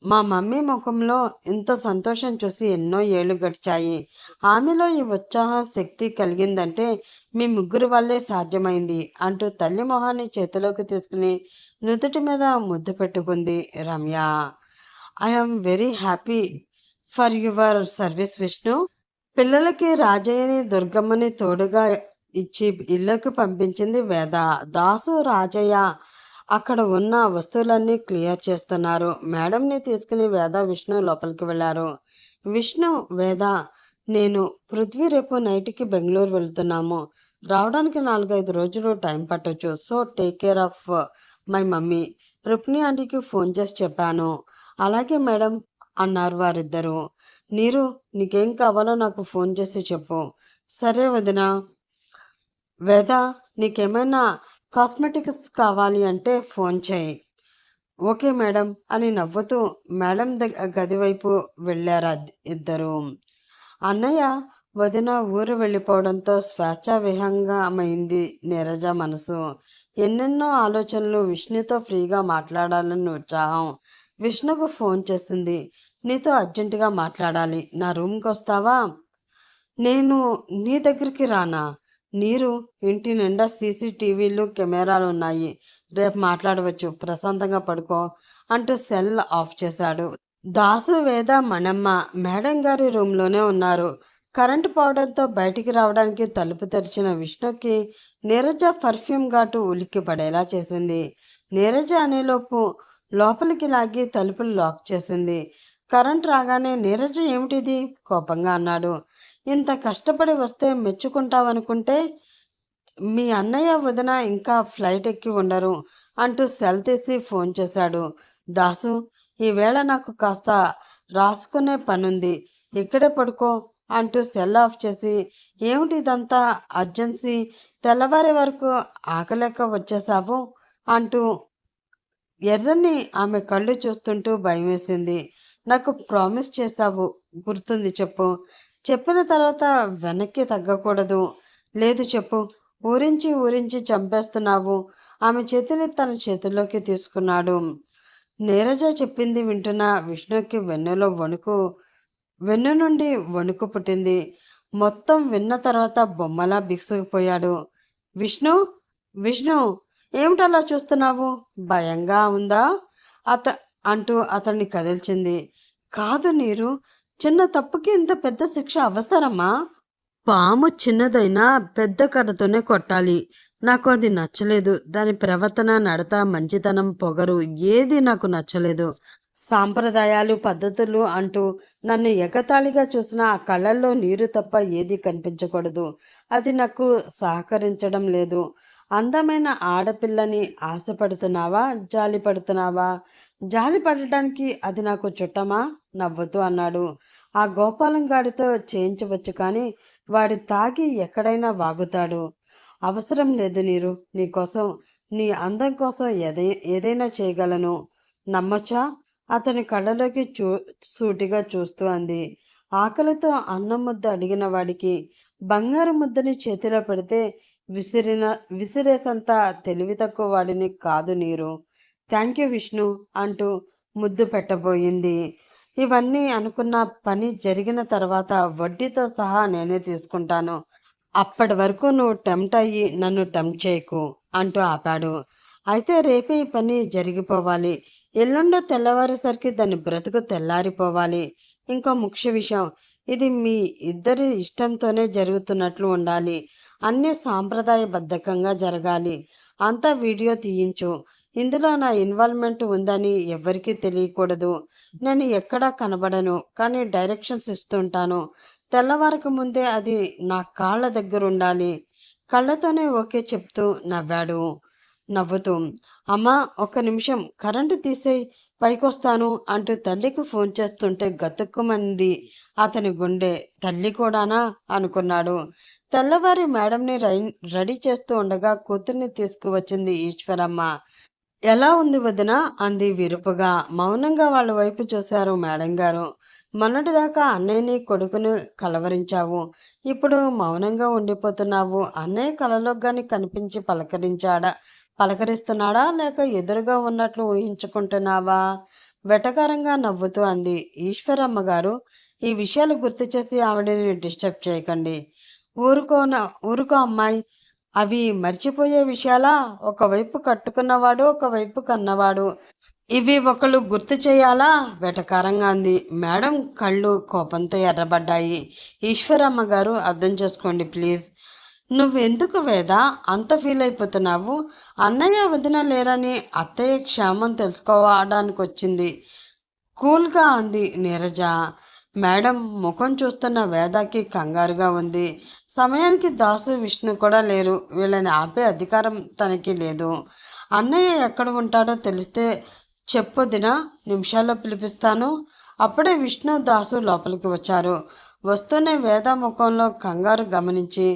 మా మమ్మీ ముఖంలో ఇంత సంతోషం చూసి ఎన్నో ఏళ్ళు గడిచాయి. ఆమెలో ఈ ఉత్సాహ శక్తి కలిగిందంటే మీ ముగ్గురు వల్లే సాధ్యమైంది అంటూ తల్లి మొహాన్ని చేతిలోకి తీసుకుని నుదుటి మీద ముద్దు పెట్టుకుంది Ramya. I'm very happy for your service Vishnu. పిల్లలకి రాజయ్యని దుర్గమ్మని తోడుగా ఇచ్చి ఇళ్ళకి పంపించింది వేద. దాసు రాజయ్య అక్కడ ఉన్న వస్తువులన్నీ క్లియర్ చేస్తున్నారు. మేడంని తీసుకుని వేద విష్ణు లోపలికి వెళ్ళారు. విష్ణు, వేద, నేను పృథ్వీ రేపు నైట్కి బెంగళూరు వెళ్తున్నాము. రావడానికి 4-5 రోజులు టైం పట్టొచ్చు. So take care of my mummy. Rukmini ఆంటీకి ఫోన్ చేసి చెప్పాను. అలాగే మేడం అన్నారు వారిద్దరూ. నీరు, నీకేం కావాలో నాకు ఫోన్ చేసి చెప్పు. సరే వదినా. వేద, నీకేమైనా కాస్మెటిక్స్ కావాలి అంటే ఫోన్ చేయి. ఓకే మేడం అని నవ్వుతూ మేడం గది వైపు వెళ్ళారు ఇద్దరు. అన్నయ్య, వదిన ఊరు వెళ్ళిపోవడంతో స్వేచ్ఛావిహంగమైంది నీరజ మనసు. ఎన్నెన్నో ఆలోచనలు, విష్ణుతో ఫ్రీగా మాట్లాడాలని ఉత్సాహం. విష్ణుకు ఫోన్ చేసింది. నీతో అర్జెంటుగా మాట్లాడాలి, నా రూమ్కి వస్తావా? నేను నీ దగ్గరికి రానా? నీరు, ఇంటి నిండా సీసీటీవీలు కెమెరాలు ఉన్నాయి, రేపు మాట్లాడవచ్చు, ప్రశాంతంగా పడుకో అంటూ సెల్ ఆఫ్ చేశాడు. దాసు, వేద, మణమ్మ మేడం గారి రూమ్లోనే ఉన్నారు. కరెంటు పోవడంతో బయటికి రావడానికి తలుపు తెరిచిన విష్ణుకి నీరజ పర్ఫ్యూమ్ ఘాటు ఉలిక్కి పడేలా చేసింది. నీరజ అనేలోపు లోపలికి లాగి తలుపులు లాక్ చేసింది. కరెంట్ రాగానే నీరజ ఏమిటిది కోపంగా అన్నాడు. ఇంత కష్టపడి వస్తే మెచ్చుకుంటావనుకుంటే మీ అన్నయ్య వదిన ఇంకా ఫ్లైట్ ఎక్కి ఉండరు అంటూ సెల్ తీసి ఫోన్ చేశాడు. దాసు, ఈవేళ నాకు కాస్త రాసుకునే పనుంది, ఇక్కడే పడుకో అంటూ సెల్ ఆఫ్ చేసి, ఏమిటి ఇదంతా అర్జెన్సీ, తెల్లవారే వరకు ఆకలేక వచ్చేసావు అంటూ ఎర్రని ఆమె కళ్ళు చూస్తుంటూ భయమేసింది. నాకు ప్రామిస్ చేశావు, గుర్తుంది చెప్పు. చెప్పిన తర్వాత వెనక్కి తగ్గకూడదు. లేదు చెప్పు. ఊరించి ఊరించి చంపేస్తున్నావు. ఆమె చేతిని తన చేతుల్లోకి తీసుకున్నాడు. నీరజ చెప్పింది వింటున్న విష్ణుకి వెన్ను నుండి వణుకు పుట్టింది. మొత్తం విన్న తర్వాత బొమ్మలా బిగుసుకుపోయాడు. విష్ణు, విష్ణు, ఏమిటలా చూస్తున్నావు? భయంగా ఉందా అంటూ అతన్ని కదిల్చింది. కాదు నీరు, చిన్న తప్పుకి ఇంత పెద్ద శిక్ష అవసరమా? పాము చిన్నదైనా పెద్ద కర్రతోనే కొట్టాలి. నాకు అది నచ్చలేదు. దాని ప్రవర్తన, నడత, మంచితనం, పొగరు ఏది నాకు నచ్చలేదు. సాంప్రదాయాలు, పద్ధతులు అంటూ నన్ను ఎగతాళిగా చూసిన ఆ కళ్ళల్లో నీరు తప్ప ఏది కనిపించకూడదు. అది నాకు సహకరించడం లేదు. అందమైన ఆడపిల్లని ఆశపడుతున్నావా, జాలి పడుతున్నావా? జాలి పడటానికి అది నాకు చుట్టమా? నవ్వుతూ అన్నాడు. ఆ గోపాలం గాడితో చేయించవచ్చు, కానీ వాడి తాగి ఎక్కడైనా వాగుతాడు. అవసరం లేదు నీరు, నీకోసం, నీ అందం కోసం ఏదైనా చేయగలను. నమ్మొచ్చా? అతని కళ్ళలోకి సూటిగా చూస్తూ అంది. ఆకలితో అన్నం ముద్ద అడిగిన వాడికి బంగారు ముద్దని చేతిలో పెడితే విసిరేసంత తెలివి తక్కువ వాడిని కాదు నీరు. థ్యాంక్ యూ విష్ణు అంటూ ముద్దు పెట్టబోయింది. ఇవన్నీ అనుకున్న పని జరిగిన తర్వాత వడ్డీతో సహా నేనే తీసుకుంటాను. అప్పటి వరకు నువ్వు టెంప్ట్ అయ్యి నన్ను టెంప్ట్ చేయకు అంటూ ఆపాడు. అయితే రేపే ఈ పని జరిగిపోవాలి. ఎల్లుండో తెల్లవారేసరికి దాని బ్రతుకు తెల్లారిపోవాలి. ఇంకో ముఖ్య విషయం, ఇది మీ ఇద్దరి ఇష్టంతోనే జరుగుతున్నట్లు ఉండాలి. అన్నీ సాంప్రదాయబద్ధకంగా జరగాలి. అంతా వీడియో తీయించు. ఇందులో నా ఇన్వాల్వ్మెంట్ ఉందని ఎవరికీ తెలియకూడదు. నేను ఎక్కడా కనబడను, కానీ డైరెక్షన్స్ ఇస్తుంటాను. తెల్లవారక ముందే అది నా కాళ్ళ దగ్గర ఉండాలి. కళ్ళతోనే ఓకే చెప్తూ నవ్వాడు. నవ్వుతూ, అమ్మా ఒక్క నిమిషం, కరెంటు తీసేయి, పైకొస్తాను అంటూ తల్లికి ఫోన్ చేస్తుంటే గతుక్కుమంది అతని గుండె. తల్లి కూడానా అనుకున్నాడు. తెల్లవారి మేడంని రెడీ చేస్తూ ఉండగా కూతుర్ని తీసుకువచ్చింది ఈశ్వరమ్మ. ఎలా ఉంది వదిన అంది విరుపుగా. మౌనంగా వాళ్ళ వైపు చూశారు మేడం గారు. మొన్నటిదాకా అన్నయ్యని కొడుకుని కలవరించావు. ఇప్పుడు మౌనంగా ఉండిపోతున్నావు. అన్నయ్య కలలోకి గాని కనిపించి పలకరిస్తున్నాడా లేక ఎదురుగా ఉన్నట్లు ఊహించుకుంటున్నావా? వెటకారంగా నవ్వుతూ అంది. ఈశ్వరమ్మ గారు, ఈ విషయాలు గుర్తు చేసి ఆవిడని డిస్టర్బ్ చేయకండి. ఊరుకోన ఊరుకో అమ్మాయి. అవి మర్చిపోయే విషయాలా? ఒకవైపు కట్టుకున్నవాడు, ఒకవైపు కన్నవాడు. ఇవి ఒకళ్ళు గుర్తు చేయాలా? వెటకారంగా అంది. మేడం కళ్ళు కోపంతో ఎర్రబడ్డాయి. ఈశ్వరమ్మ గారు, అర్థం చేసుకోండి ప్లీజ్. నువ్వెందుకు వేద అంత ఫీల్ అయిపోతున్నావు? అన్నయ్య వదిన లేరని అత్తయ్య క్షేమం తెలుసుకోవడానికి వచ్చింది. కూల్గా అంది నీరజ. మేడం ముఖం చూస్తున్న వేదకి కంగారుగా ఉంది. సమయానికి దాసు విష్ణు కూడా లేరు. వీళ్ళని ఆపే అధికారం తనకి లేదు. అన్నయ్య ఎక్కడ ఉంటాడో తెలిస్తే చెప్పు దినా, నిమిషాల్లో పిలిపిస్తాను. అప్పుడే విష్ణు దాసు లోపలికి వచ్చారు. వస్తూనే వేద ముఖంలో కంగారు గమనించి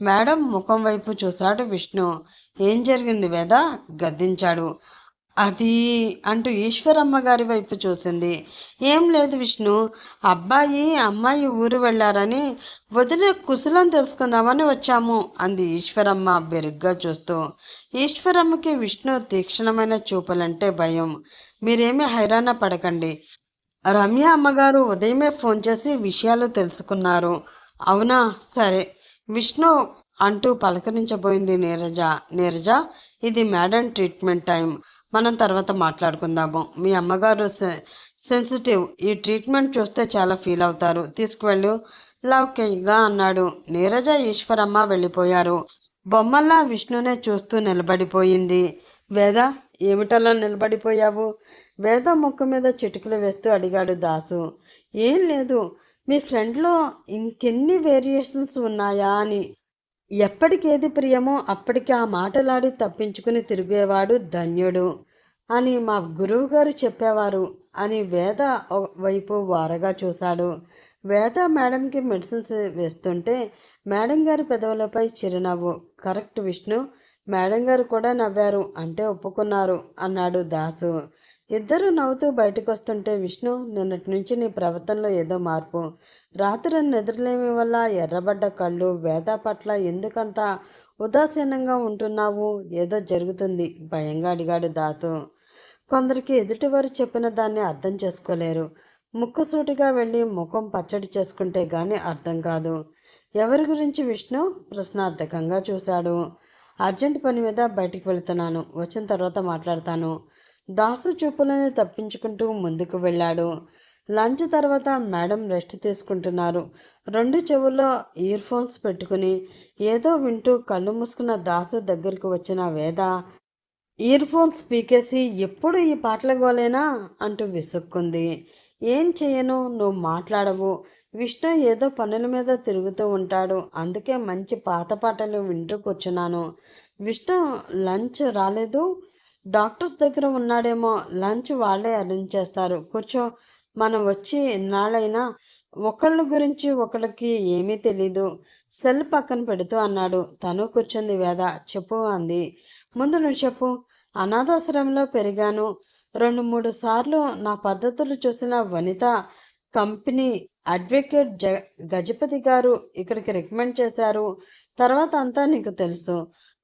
మేడం ముఖం వైపు చూశాడు విష్ణు. ఏం జరిగింది వేద? గద్దించాడు. అది అంటూ ఈశ్వరమ్మ గారి వైపు చూసింది. ఏం లేదు విష్ణు, అబ్బాయి అమ్మాయి ఊరు వెళ్ళారని వదిన కుశలం తెలుసుకుందామని వచ్చాము అంది ఈశ్వరమ్మ బెరుగ్గా చూస్తూ. ఈశ్వరమ్మకి విష్ణు తీక్షణమైన చూపులంటే భయం. మీరేమీ హైరాణ పడకండి. రమ్య అమ్మగారు ఉదయమే ఫోన్ చేసి విషయాలు తెలుసుకున్నారు. అవునా, సరే విష్ణు అంటూ పలకరించబోయింది నీరజ. నీరజ, ఇది మేడం ట్రీట్మెంట్ టైం. మనం తర్వాత మాట్లాడుకుందాము. మీ అమ్మగారు సెన్సిటివ్. ఈ ట్రీట్మెంట్ చూస్తే చాలా ఫీల్ అవుతారు. తీసుకువెళ్ళు లౌక్యంగా అన్నాడు. నీరజ ఈశ్వరమ్మ వెళ్ళిపోయారు. బొమ్మల్లా విష్ణునే చూస్తూ నిలబడిపోయింది. వేద, ఏమిటలా నిలబడిపోయావు? వేద ముక్కు మీద చిటికలు వేస్తూ అడిగాడు దాసు. ఏం లేదు, మీ ఫ్రెండ్లో ఇంకెన్ని వేరియేషన్స్ ఉన్నాయా అని. ఎప్పటికేది ప్రియమో అప్పటికి ఆ మాటలాడి తప్పించుకుని తిరిగేవాడు ధన్యుడు అని మా గురువుగారు చెప్పేవారు అని వేద వైపు వారగా చూశాడు. వేద మేడంకి మెడిసిన్స్ వేస్తుంటే మేడం గారి పెదవులపై చిరునవ్వు. కరెక్ట్ విష్ణు, మేడం గారు కూడా నవ్వారు, అంటే ఒప్పుకున్నారు అన్నాడు దాసు. ఇద్దరు నవ్వుతూ బయటకు వస్తుంటే విష్ణు, నిన్నటి నుంచి నీ ప్రవర్తనలో ఏదో మార్పు. రాత్రి నిద్రలేమి వల్ల ఎర్రబడ్డ కళ్ళు. వేద పట్ల ఎందుకంత ఉదాసీనంగా ఉంటున్నావు? ఏదో జరుగుతుంది భయంగా అడిగాడు దాసు. కొందరికి ఎదుటివారు చెప్పిన దాన్ని అర్థం చేసుకోలేరు. ముక్కుసూటిగా వెళ్ళి ముఖం పచ్చడి చేసుకుంటే గాని అర్థం కాదు. ఎవరి గురించి విష్ణు? ప్రశ్నార్థకంగా చూశాడు. అర్జెంట్ పని మీద బయటికి వెళుతున్నాను, వచ్చిన తర్వాత మాట్లాడతాను. దాసు చూపులని తప్పించుకుంటూ ముందుకు వెళ్ళాడు. లంచ్ తర్వాత మేడం రెస్ట్ తీసుకుంటున్నారు. రెండు చెవుల్లో ఇయర్ ఫోన్స్ పెట్టుకుని ఏదో వింటూ కళ్ళు మూసుకున్న దాసు దగ్గరికి వచ్చిన వేద ఇయర్ ఫోన్స్ పీకేసి ఎప్పుడు ఈ పాటల గోలేనా అంటూ విసుక్కుంది. ఏం చేయను, నువ్వు మాట్లాడవు. విష్ణు ఏదో పనుల మీద తిరుగుతూ ఉంటాడు, అందుకే మంచి పాత పాటలు వింటూ కూర్చున్నాను. విష్ణు లంచ్ రాలేదు? డాక్టర్స్ దగ్గర ఉన్నాడేమో. లంచ్ వాళ్ళే అరేంజ్ చేస్తారు. కూర్చో. మనం వచ్చి ఎన్నాళ్ళైనా ఒకళ్ళ గురించి ఒకళ్ళకి ఏమీ తెలీదు. సెల్ పక్కన పెడుతూ అన్నాడు. తను కూర్చుంది. వేద, చెప్పు అంది. ముందు నువ్వు చెప్పు. అనాథాశ్రమంలో పెరిగాను. 2-3 సార్లు నా పద్ధతులు చూసిన వనిత కంపెనీ అడ్వకేట్ గజపతి గారు ఇక్కడికి రికమెండ్ చేశారు. తర్వాత అంతా నీకు తెలుసు.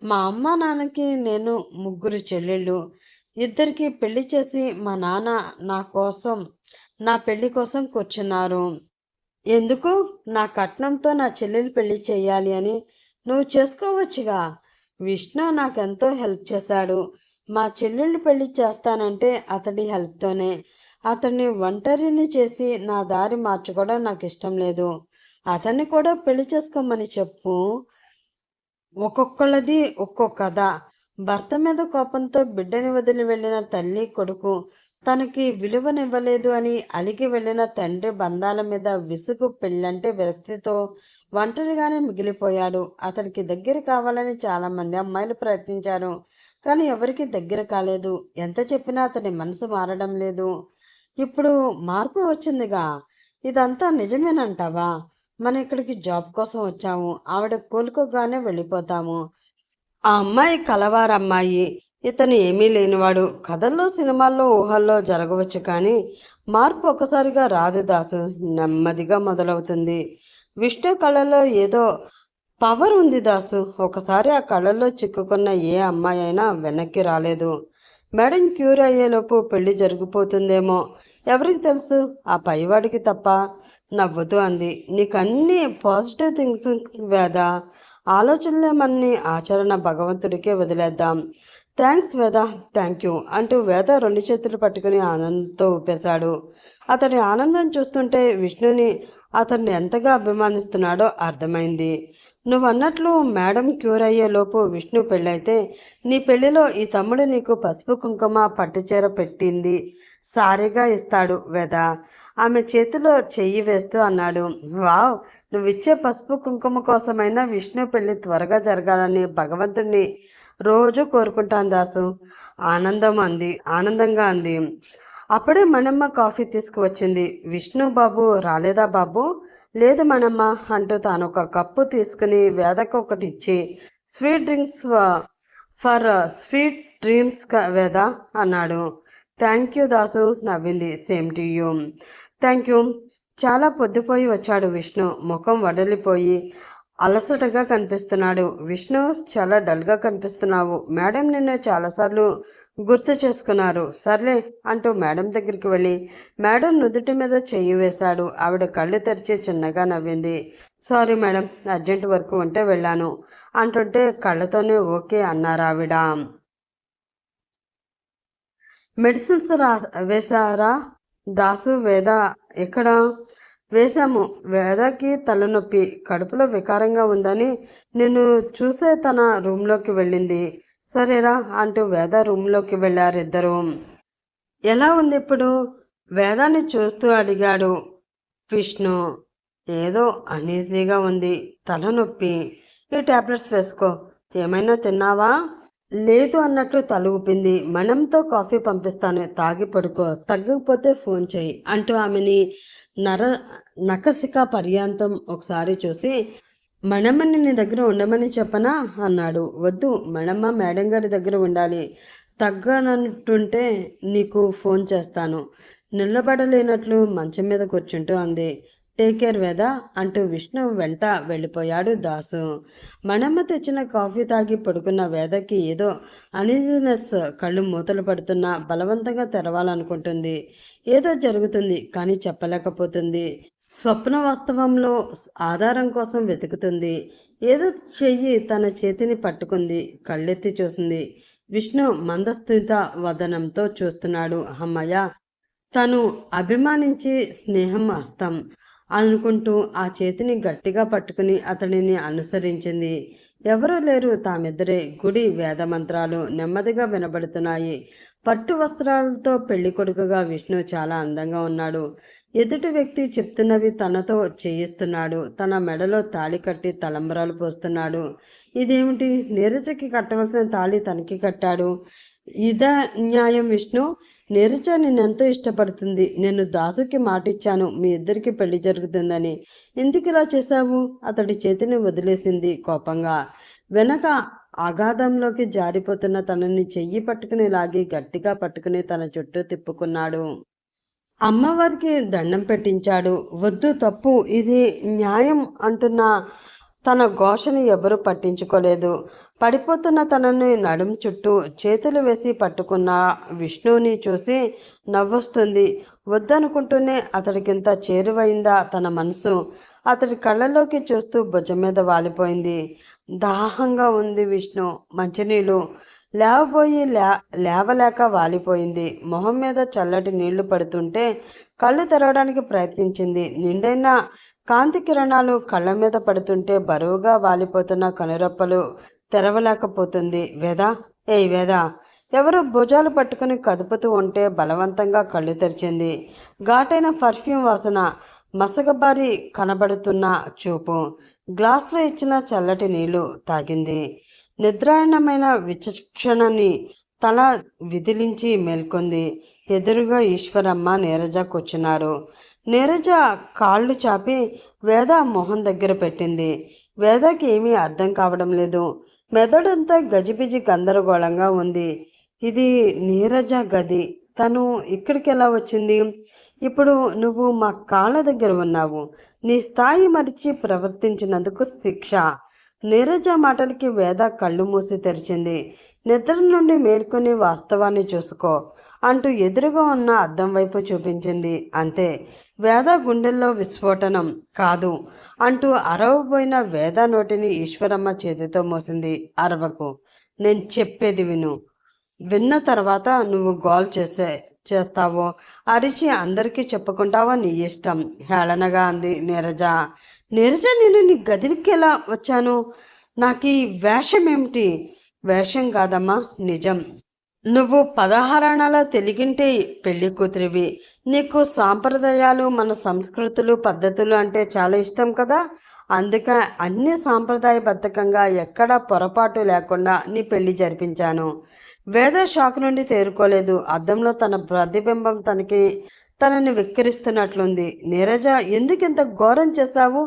మా అమ్మ నాన్నకి నేను 3 చెల్లెళ్ళు. 2కి పెళ్లి చేసి మా నాన్న నా పెళ్లి కోసం కూర్చున్నారు. ఎందుకు? నా కట్నంతో నా చెల్లెలు పెళ్లి చేయాలి అని. నువ్వు చేసుకోవచ్చుగా. విష్ణు నాకెంతో హెల్ప్ చేశాడు. మా చెల్లెళ్ళు పెళ్లి చేస్తానంటే అతడి హెల్ప్తోనే. అతన్ని ఒంటరిని చేసి నా దారి మార్చుకోవడం నాకు ఇష్టం లేదు. అతన్ని కూడా పెళ్లి చేసుకోమని చెప్పు. ఒక్కొక్కళ్ళది ఒక్కో కథ. భర్త మీద కోపంతో బిడ్డని వదిలి వెళ్ళిన తల్లి కొడుకు, తనకి విలువనివ్వలేదు అని అలిగి వెళ్ళిన తండ్రి బంధాల మీద విసుగు, పెళ్ళంటే విరక్తితో ఒంటరిగానే మిగిలిపోయాడు. అతడికి దగ్గర కావాలని చాలామంది అమ్మాయిలు ప్రయత్నించారు, కానీ ఎవరికి దగ్గర కాలేదు. ఎంత చెప్పినా అతడి మనసు మారడం లేదు. ఇప్పుడు మార్పు వచ్చిందిగా. ఇదంతా నిజమేనంటావా? మనం ఇక్కడికి జాబ్ కోసం వచ్చాము. ఆవిడ కోలుకోగానే వెళ్ళిపోతాము. ఆ అమ్మాయి కలవారమ్మాయి. ఇతను ఏమీ లేనివాడు. కథల్లో, సినిమాల్లో, ఊహల్లో జరగవచ్చు కానీ మార్పు ఒక్కసారిగా రాదు దాసు. నెమ్మదిగా మొదలవుతుంది. విష్ణు కళలో ఏదో పవర్ ఉంది దాసు. ఒకసారి ఆ కళల్లో చిక్కుకున్న ఏ అమ్మాయి అయినా వెనక్కి రాలేదు. మేడం క్యూర్ అయ్యేలోపు పెళ్లి జరిగిపోతుందేమో, ఎవరికి తెలుసు, ఆ పైవాడికి తప్ప. నవ్వుతూ అంది. నీకన్నీ పాజిటివ్ థింగ్స్ వేద. ఆలోచనలేమన్నీ ఆచరణ భగవంతుడికే వదిలేద్దాం. థ్యాంక్స్ వేద, థ్యాంక్ యూ అంటూ వేద రెండు చేతులు పట్టుకుని ఆనందంతో ఊపేశాడు. అతడి ఆనందం చూస్తుంటే విష్ణుని అతన్ని ఎంతగా అభిమానిస్తున్నాడో అర్థమైంది. నువ్వన్నట్లు మేడం క్యూర్ అయ్యేలోపు విష్ణు పెళ్ళైతే నీ పెళ్లిలో ఈ తమ్ముడు నీకు పసుపు కుంకుమ పట్టుచీర పెట్టింది సారీగా ఇస్తాడు వేద. ఆమె చేతిలో చెయ్యి వేస్తూ అన్నాడు. వావ్, నువ్విచ్చే పసుపు కుంకుమ కోసమైనా విష్ణు పెళ్లి త్వరగా జరగాలని భగవంతుడిని రోజు కోరుకుంటాను దాసు. ఆనందంగా అంది. అప్పుడే మనమ్మ కాఫీ తీసుకువచ్చింది. విష్ణు బాబు రాలేదా బాబు? లేదు మనమ్మ అంటూ తాను ఒక కప్పు తీసుకుని వేదకు ఒకటి ఇచ్చి, sweet drinks for sweet dreams వేద అన్నాడు. థ్యాంక్ యూ దాసు నవ్వింది. Same to you. Thank you. చాలా పొద్దుపోయి వచ్చాడు విష్ణు. ముఖం వడలిపోయి అలసటగా కనిపిస్తున్నాడు. విష్ణు, చాలా డల్గా కనిపిస్తున్నావు. మేడం నిన్ను చాలాసార్లు గుర్తు చేసుకున్నారు. సర్లే అంటూ మేడం దగ్గరికి వెళ్ళి మేడం నుదుటి మీద చెయ్యి వేశాడు. ఆవిడ కళ్ళు తెరిచి చిన్నగా నవ్వింది. సారీ మేడం, అర్జెంట్ వర్క్ ఉంటే వెళ్ళాను అంటుంటే కళ్ళతోనే ఓకే అన్నారు ఆవిడ. మెడిసిన్స్ వేశారా దాసు? వేద ఎక్కడ? వేశాము. వేదకి తలనొప్పి, కడుపులో వికారంగా ఉందని నేను చూసే తన రూమ్లోకి వెళ్ళింది. సరేరా అంటూ వేద రూమ్లోకి వెళ్ళారిద్దరూ. ఎలా ఉంది ఇప్పుడు? వేదాన్ని చూస్తూ అడిగాడు విష్ణు. ఏదో అనీజీగా ఉంది, తలనొప్పి. ఈ టాబ్లెట్స్ వేసుకో. ఏమైనా తిన్నావా? లేదు అన్నట్లు తల ఊపింది. మణంతో కాఫీ పంపిస్తాను, తాగి పడుకో. తగ్గకపోతే ఫోన్ చేయి అంటూ ఆమెని నకసిక పర్యాంతం ఒకసారి చూసి, మణమ్మని నీ దగ్గర ఉండమని చెప్పనా అన్నాడు. వద్దు, మణమ్మ మేడం గారి దగ్గర ఉండాలి. తగ్గనంటుంటే నీకు ఫోన్ చేస్తాను. నిలబడలేనట్లు మంచం మీద కూర్చుంటూ అంది. టేక్ కేర్ వేద అంటూ విష్ణు వెంట వెళ్ళిపోయాడు దాసు. మణమ్మ తెచ్చిన కాఫీ తాగి పడుకున్న వేదకి ఏదో అనీజినెస్. కళ్ళు మూతలు పడుతున్నా బలవంతంగా తెరవాలనుకుంటుంది. ఏదో జరుగుతుంది కానీ చెప్పలేకపోతుంది. స్వప్న వాస్తవంలో ఆధారం కోసం వెతుకుతుంది. ఏదో చెయ్యి తన చేతిని పట్టుకుంది. కళ్ళెత్తి చూసింది. విష్ణు మందస్థిత వదనంతో చూస్తున్నాడు. అమ్మయ్య, తను అభిమానించి స్నేహం హస్తం అనుకుంటూ ఆ చేతిని గట్టిగా పట్టుకుని అతడిని అనుసరించింది. ఎవరూ లేరు, తామిద్దరే. గుడి వేదమంత్రాలు నెమ్మదిగా వినబడుతున్నాయి. పట్టు వస్త్రాలతో పెళ్లి కొడుకుగా విష్ణు చాలా అందంగా ఉన్నాడు. ఎదుటి వ్యక్తి చెప్తున్నవి తనతో చేయిస్తున్నాడు. తన మెడలో తాళి కట్టి తలంబరాలు పోస్తున్నాడు. ఇదేమిటి? నీరజకి కట్టవలసిన తాళి తనకి కట్టాడు. ఇదా న్యాయం విష్ణు? నీరజ నిన్నెంతో ఇష్టపడుతుంది. నేను దాసుకి మాటిచ్చాను మీ ఇద్దరికి పెళ్లి జరుగుతుందని. ఎందుకు ఇలా చేశావు? అతడి చేతిని వదిలేసింది కోపంగా. వెనక అగాధంలోకి జారిపోతున్న తనని చెయ్యి పట్టుకుని లాగి గట్టిగా పట్టుకుని తన చుట్టూ తిప్పుకున్నాడు. అమ్మవారికి దండం పెట్టించాడు. వద్దు, తప్పు, ఇది న్యాయం అంటున్న తన ఘోషని ఎవరూ పట్టించుకోలేదు. పడిపోతున్న తనని నడుం చుట్టూ చేతులు వేసి పట్టుకున్న విష్ణువుని చూసి నవ్వొస్తుంది. వద్దనుకుంటూనే అతడికింత చేరువైందా తన మనసు? అతడి కళ్ళలోకి చూస్తూ భుజం మీద వాలిపోయింది. దాహంగా ఉంది విష్ణు, మంచినీళ్ళు. లేవలేక వాలిపోయింది. మొహం మీద చల్లటి నీళ్లు పడుతుంటే కళ్ళు తెరవడానికి ప్రయత్నించింది. నిండైన కాంతి కిరణాలు కళ్ళ మీద పడుతుంటే బరువుగా వాలిపోతున్న కనురెప్పలు తెరవలేకపోతుంది. వేద, ఏయ్ వేద! ఎవరో భుజాలు పట్టుకుని కదుపుతూ ఉంటే బలవంతంగా కళ్ళు తెరిచింది. ఘాటైన పర్ఫ్యూమ్ వాసన, మసకబారి కనబడుతున్న చూపు. గ్లాసులో ఇచ్చిన చల్లటి నీళ్లు తాగింది. నిద్రాయణమైన విచక్షణని తల విదిలించి మేల్కొంది. ఎదురుగా ఈశ్వరమ్మ, నీరజ కూర్చున్నారు. నీరజ కాళ్ళు చాపి వేద మొహం దగ్గర పెట్టింది. వేదకి ఏమీ అర్థం కావడం లేదు. మెదడంతా గజిబిజి గందరగోళంగా ఉంది. ఇది నీరజ గది. తను ఇక్కడికి ఎలా వచ్చింది? ఇప్పుడు నువ్వు మా కాళ్ళ దగ్గర ఉన్నావు. నీ స్థాయి మరిచి ప్రవర్తించినందుకు శిక్ష. నీరజ మాటలకి వేద కళ్ళు మూసి తెరిచింది. నిద్ర నుండి మేల్కొని వాస్తవాన్ని చూసుకో అంటూ ఎదురుగా ఉన్న అద్దం వైపు చూపించింది. అంతే. వేద గుండెల్లో విస్ఫోటనం. కాదు అంటూ అరవబోయిన వేద నోటిని ఈశ్వరమ్మ చేతితో మోసింది. అరవకు, నేను చెప్పేది విను. విన్న తర్వాత నువ్వు గోల్ చేస్తావో అరిచి అందరికీ చెప్పుకుంటావో నీ ఇష్టం, హేళనగా అంది నీరజ. నీరజ, నేను నీ గదికి ఎలా వచ్చాను? నాకు ఈ వేషం ఏమిటి? వేషం కాదమ్మా, నిజం. నువ్వు 16 తెలుగింటి పెళ్లి కూతురివి. నీకు సాంప్రదాయాలు, మన సంస్కృతులు, పద్ధతులు అంటే చాలా ఇష్టం కదా. అందుకే అన్ని సాంప్రదాయబద్ధకంగా ఎక్కడా పొరపాటు లేకుండా నీ పెళ్లి జరిపించాను. వేద షాక్ నుండి తేరుకోలేదు. అద్దంలో తన ప్రతిబింబం తనని వెక్కిరిస్తున్నట్లుంది. నీరజ, ఎందుకింత ఘోరం చేశావు?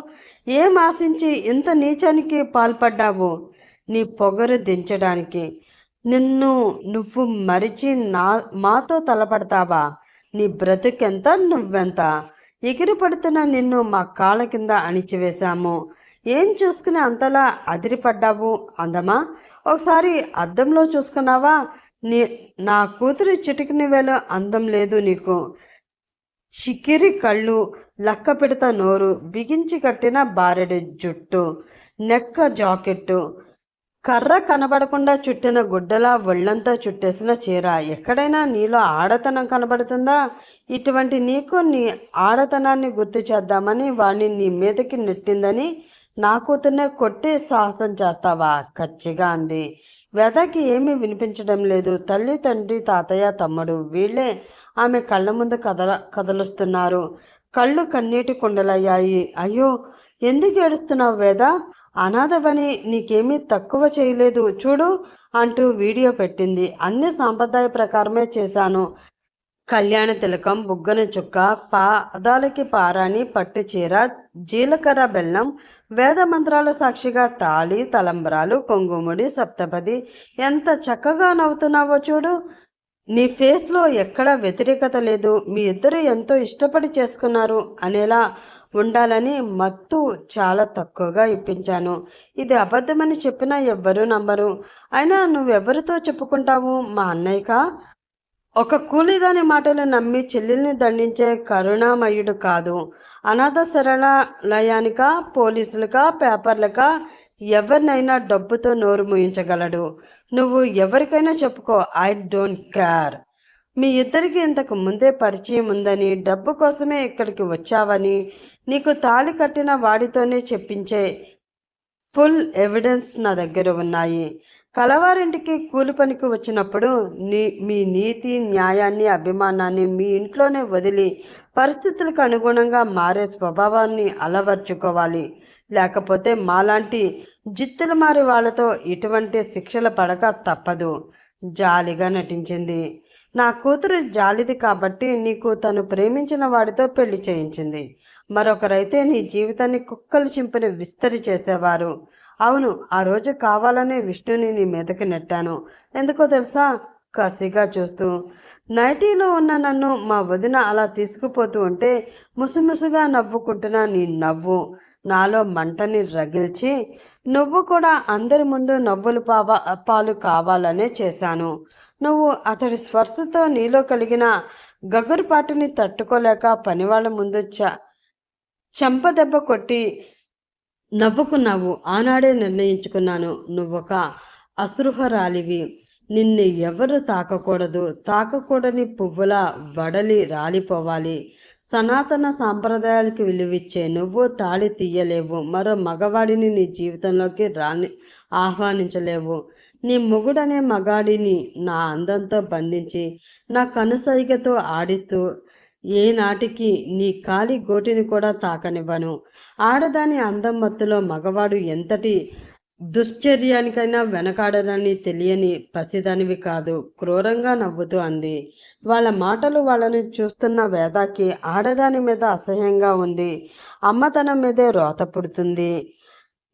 ఏం ఆశించి ఇంత నీచానికి పాల్పడ్డావు? నీ పొగరు దించడానికి. నువ్వు మరిచి మాతో తలపడతావా? నీ బ్రతుకెంత, నువ్వెంత? ఎగిరి పడుతున్న నిన్ను మా కాళ్ళ కింద అణిచివేశాము. ఏం చూసుకుని అంతలా అదిరిపడ్డావు? అందమా? ఒకసారి అద్దంలో చూసుకున్నావా? నా కూతురి చిటికిన వేళ అందం లేదు నీకు. చికిరి కళ్ళు, లక్క పెడత నోరు, బిగించి కట్టిన బారెడు జుట్టు, నెక్క జాకెట్టు, కర్ర కనబడకుండా చుట్టిన గుడ్డలా ఒళ్ళంతా చుట్టేసిన చీర. ఎక్కడైనా నీలో ఆడతనం కనబడుతుందా? ఇటువంటి నీకు నీ ఆడతనాన్ని గుర్తు చేద్దామని వాణ్ణి నీ మీదకి నెట్టిందని నా కూతుర్నే కొట్టి సాహసం చేస్తావా? కచ్చిగా అంది. వేదకి ఏమీ వినిపించడం లేదు. తల్లి, తండ్రి, తాతయ్య, తమ్ముడు వీళ్ళే ఆమె కళ్ళ ముందు కదలుస్తున్నారు. కళ్ళు కన్నీటి కుండలయ్యాయి. అయ్యో, ఎందుకు ఏడుస్తున్నావు వేద? అనాథవని నీకేమీ తక్కువ చేయలేదు చూడు అంటూ వీడియో పెట్టింది. అన్ని సాంప్రదాయ ప్రకారమే చేశాను. కళ్యాణ తిలకం, బుగ్గన చుక్క, పాదాలకి పారాణి, పట్టు చీర, జీలకర్ర బెల్లం, వేద మంత్రాల సాక్షిగా తాళి, తలంబ్రాలు, కొంగుముడి, సప్తపది. ఎంత చక్కగా నవ్వుతున్నావో చూడు. నీ ఫేస్లో ఎక్కడా వ్యతిరేకత లేదు. మీ ఇద్దరు ఎంతో ఇష్టపడి చేసుకున్నారు అనేలా ఉండాలని మత్తు చాలా తక్కువగా ఇప్పించాను. ఇది అబద్ధమని చెప్పినా ఎవ్వరూ నమ్మరు. అయినా నువ్వెవరితో చెప్పుకుంటావు? మా అన్నయ్యకా? ఒక కూలీదాని మాటలు నమ్మి చెల్లెల్ని దండించే కరుణామయుడు కాదు. అనాథ శరణాలయానికా, పోలీసులకా, పేపర్లకా ఎవరినైనా డబ్బుతో నోరు మూయించగలడు. నువ్వు ఎవరికైనా చెప్పుకో, ఐ డోంట్ కేర్. మీ ఇద్దరికి ఇంతకు ముందే పరిచయం ఉందని, డబ్బు కోసమే ఇక్కడికి వచ్చావని నీకు తాళి కట్టిన వాడితోనే చెప్పించే ఫుల్ ఎవిడెన్స్ నా దగ్గర ఉన్నాయి. కలవారింటికి కూలి పనికి వచ్చినప్పుడు మీ నీతి, న్యాయాన్ని, అభిమానాన్ని మీ ఇంట్లోనే వదిలి పరిస్థితులకు అనుగుణంగా మారే స్వభావాన్ని అలవర్చుకోవాలి. లేకపోతే మాలాంటి జిత్తుల మారి వాళ్ళతో ఇటువంటి శిక్షలు పడక తప్పదు. జాలిగా నటించింది. నా కూతురు జాలిది కాబట్టి నీకు తను ప్రేమించిన వాడితో పెళ్లి చేయించింది. మరొకరైతే నీ జీవితాన్ని కుక్కలు చింపిన విస్తరి చేసేవారు. అవును, ఆ రోజు కావాలనే విష్ణుని నీ మీదకి నెట్టాను. ఎందుకో తెలుసా? కసిగా చూస్తూ. నైటీలో ఉన్న నన్ను మా వదిన అలా తీసుకుపోతూ ఉంటే ముసుముసుగా నవ్వుకుంటున్న నీ నవ్వు నాలో మంటని రగిల్చి, నువ్వు కూడా అందరి ముందు నవ్వులు పాలు కావాలనే చేశాను. నువ్వు అతడి స్పర్శతో నీలో కలిగిన గగురుపాటిని తట్టుకోలేక పనివాళ్ళ ముందు చెంపదెబ్బ కొట్టి నవ్వుకున్నావు. ఆనాడే నిర్ణయించుకున్నాను, నువ్వొక అసృహరాలివి. నిన్ను ఎవరు తాకకూడదు. తాకకూడని పువ్వులా వడలి రాలిపోవాలి. సనాతన సాంప్రదాయాలకి విలువిచ్చే నువ్వు తాళి తీయలేవు. మరో మగవాడిని నీ జీవితంలోకి ఆహ్వానించలేవు. నీ మొగుడనే మగాడిని నా అందంతో బంధించి నా కనుసైగతో ఆడిస్తూ ఏనాటికి నీ కాలి గోటిని కూడా తాకనివ్వను. ఆడదాని అందం మత్తులో మగవాడు ఎంతటి దుశ్చర్యానికైనా వెనకాడదని తెలియని పసిదానివి కాదు. క్రూరంగా నవ్వుతూ అంది. వాళ్ళ మాటలు వాళ్ళని చూస్తున్న వేదాకి ఆడదాని మీద అసహ్యంగా ఉంది. అమ్మతనం మీదే రోత పుడుతుంది.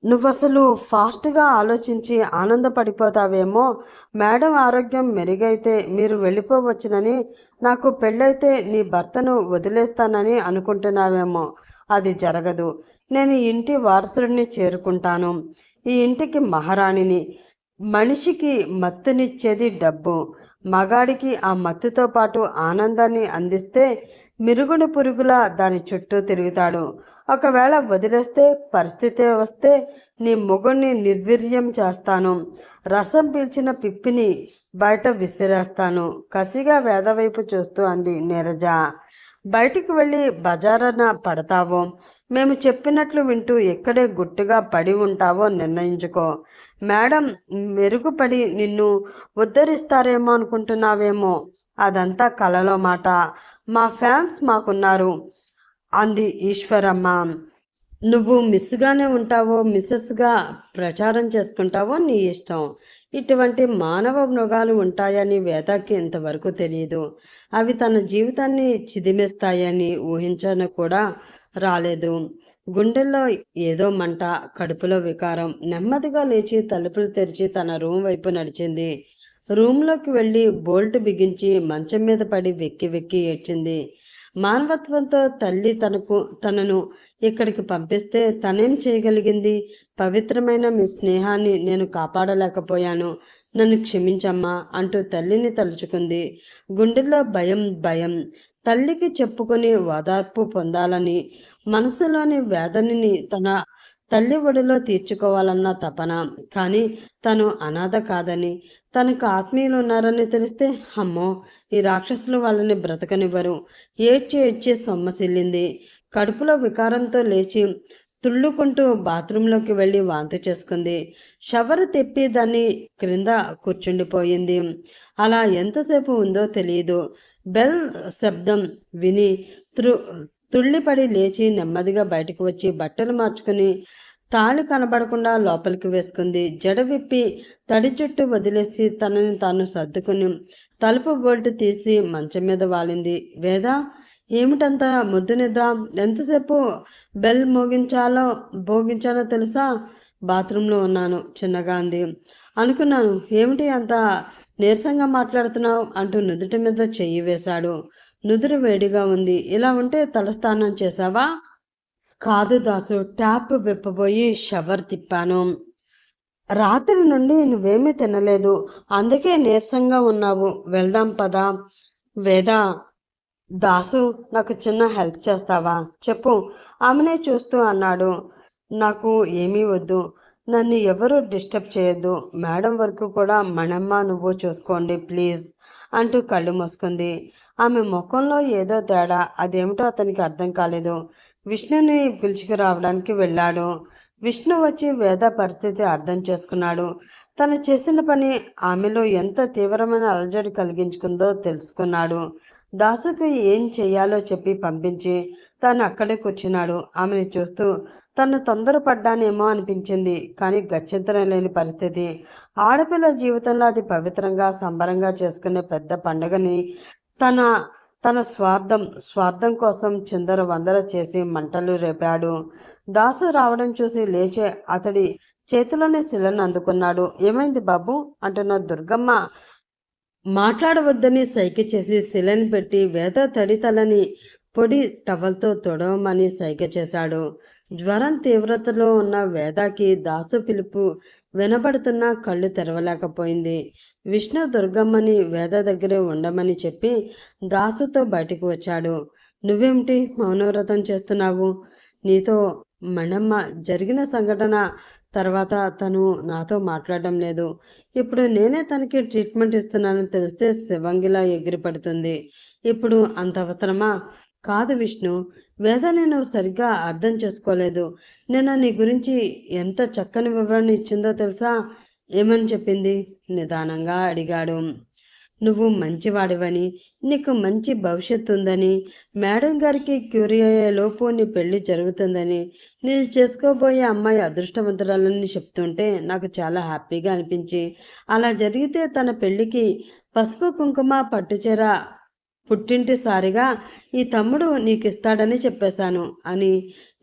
నువ్వసలు ఫాస్ట్గా ఆలోచించి ఆనందపడిపోతావేమో. మేడం ఆరోగ్యం మెరుగైతే మీరు వెళ్ళిపోవచ్చునని, నాకు పెళ్ళైతే నీ భర్తను వదిలేస్తానని అనుకుంటున్నావేమో. అది జరగదు. నేను ఇంటి వారసుడిని చేరుకుంటాను. ఈ ఇంటికి మహారాణిని. మనిషికి మత్తునిచ్చేది డబ్బు. మగాడికి ఆ మత్తుతో పాటు ఆనందాన్ని అందిస్తే మిరుగుడు పురుగులా దాని చుట్టూ తిరుగుతాడు. ఒకవేళ వదిలేస్తే పరిస్థితి వస్తే నీ మొగుణ్ణి నిర్వీర్యం చేస్తాను. రసం పీల్చిన పిప్పిని బయట విసిరేస్తాను. కసిగా వేదవైపు చూస్తూ అంది నీరజ. బయటికి వెళ్ళి బజారన పడతావో, మేము చెప్పినట్లు వింటూ ఎక్కడే గుట్టుగా పడి ఉంటావో నిర్ణయించుకో. మేడం మెరుగుపడి నిన్ను ఉద్ధరిస్తారేమో అనుకుంటున్నావేమో. అదంతా కలలో మాట. మా ఫ్యాన్స్ మాకున్నారు అంది ఈశ్వరమ్మ. నువ్వు మిస్గానే ఉంటావో మిస్సెస్గా ప్రచారం చేసుకుంటావో నీ ఇష్టం. ఇటువంటి మానవ మృగాలు ఉంటాయని వేదాకి ఇంతవరకు తెలియదు. అవి తన జీవితాన్ని చిదిమేస్తాయని ఊహించను కూడా రాలేదు. గుండెల్లో ఏదో మంట, కడుపులో వికారం. నెమ్మదిగా లేచి తలుపులు తెరిచి తన రూమ్ వైపు నడిచింది. రూమ్లోకి వెళ్ళి బోల్ట్ బిగించి మంచం మీద పడి వెక్కి వెక్కి ఏడ్చింది. మానవత్వంతో తల్లి తనను ఇక్కడికి పంపిస్తే తనేం చేయగలిగింది? పవిత్రమైన మీ స్నేహాన్ని నేను కాపాడలేకపోయాను, నన్ను క్షమించమ్మా అంటూ తల్లిని తలుచుకుంది. గుండెల్లో భయం భయం. తల్లికి చెప్పుకొని ఓదార్పు పొందాలని, మనసులోని వేదనని తన తల్లి ఒడిలో తీర్చుకోవాలన్న తపన. కానీ తను అనాథ కాదని, తనకు ఆత్మీయులు ఉన్నారని తెలిస్తే అమ్మో, ఈ రాక్షసులు వాళ్ళని బ్రతకనివ్వరు. ఏడ్చి ఏడ్చి సొమ్మసిల్లింది. కడుపులో వికారంతో లేచి తుళ్ళుకుంటూ బాత్రూంలోకి వెళ్ళి వాంతి చేసుకుంది. షవర్ తెప్పి దాన్ని క్రింద కూర్చుండిపోయింది. అలా ఎంతసేపు ఉందో తెలియదు. బెల్ శబ్దం విని తుళ్ళిపడి లేచి నెమ్మదిగా బయటకు వచ్చి బట్టలు మార్చుకుని తాళి కనబడకుండా లోపలికి వేసుకుంది. జడ విప్పి తడి చుట్టూ వదిలేసి తనని తాను సర్దుకుని తలుపు బోల్ట్ తీసి మంచం మీద వాలింది. వేదా, ఏమిటంత ముద్దు నిద్ర? ఎంతసేపు బెల్ భోగించాలో తెలుసా? బాత్రూంలో ఉన్నాను చిన్నగా అంది. అనుకున్నాను. ఏమిటి అంత నీరసంగా మాట్లాడుతున్నావు అంటూ నుదుటి మీద చెయ్యి వేశాడు. నుదురు వేడిగా ఉంది. ఇలా ఉంటే తలస్నానం చేశావా? కాదు దాసు, ట్యాప్ విప్పబోయి షవర్ తిప్పాను. రాత్రి నుండి నువ్వేమీ తినలేదు, అందుకే నీరసంగా ఉన్నావు. వెళ్దాం పదా. వేదా, దాసు నాకు చిన్న హెల్ప్ చేస్తావా? చెప్పు ఆమెనే చూస్తూ అన్నాడు. నాకు ఏమీ వద్దు, నన్ను ఎవరు డిస్టర్బ్ చేయొద్దు. మేడం వరకు కూడా మనమ్మ నువ్వు చూసుకోండి ప్లీజ్ అంటూ కళ్ళు మూసుకుంది. ఆమె ముఖంలో ఏదో తేడా. అదేమిటో అతనికి అర్థం కాలేదు. విష్ణుని పిలుచుకురావడానికి వెళ్ళాడు. విష్ణు వచ్చి వేద పరిస్థితి అర్థం చేసుకున్నాడు. తను చేసిన పని ఆమెలో ఎంత తీవ్రమైన అలజడి కలిగించుకుందో తెలుసుకున్నాడు. దాసుకు ఏం చెయ్యాలో చెప్పి పంపించి తను అక్కడే కూర్చున్నాడు. ఆమెను చూస్తూ తను తొందరపడ్డానేమో అనిపించింది. కానీ గత్యంతరం లేని పరిస్థితి. ఆడపిల్ల జీవితంలో అది పవిత్రంగా సంబరంగా చేసుకునే పెద్ద పండుగని తన తన స్వార్థం కోసం చిందర వందర చేసి మంటలు రేపాడు. దాసు రావడం చూసి లేచే అతడి చేతిలోనే శిలను అందుకున్నాడు. ఏమైంది బాబు అంటున్న దుర్గమ్మ మాట్లాడవద్దని సైగ చేసి శిలని పెట్టి వేద తడి తలని పొడి టవల్తో తొడవమని సైగ చేశాడు. జ్వరం తీవ్రతలో ఉన్న వేదాకి దాసు పిలుపు వినబడుతున్నా కళ్ళు తెరవలేకపోయింది. విష్ణు దుర్గమ్మని వేద దగ్గరే ఉండమని చెప్పి దాసుతో బయటకు వచ్చాడు. నువ్వేమిటి మౌనవ్రతం చేస్తున్నావు? నీతో మణమ్మ జరిగిన సంఘటన తర్వాత తను నాతో మాట్లాడడం లేదు. ఇప్పుడు నేనే తనకి ట్రీట్మెంట్ ఇస్తున్నానని తెలిస్తే శివంగిలా ఎగిరిపడుతుంది. ఇప్పుడు అంత అవసరమా? కాదు విష్ణు, వేద నేను సరిగ్గా అర్థం చేసుకోలేదు. నేను నీ గురించి ఎంత చక్కని వివరణ ఇచ్చిందో తెలుసా? ఏమని చెప్పింది? నిదానంగా అడిగాడు. నువ్వు మంచివాడివని, నీకు మంచి భవిష్యత్తు ఉందని, మేడం గారికి క్యూరీ అయ్యేలోపు నీ పెళ్లి జరుగుతుందని, నేను చేసుకోబోయే అమ్మాయి అదృష్టవంతురాలని చెప్తుంటే నాకు చాలా హ్యాపీగా అనిపించి, అలా జరిగితే తన పెళ్లికి పసుపు కుంకుమ పట్టుచీర పుట్టింటి సారిగా ఈ తమ్ముడు నీకు ఇస్తాడని చెప్పేశాను అని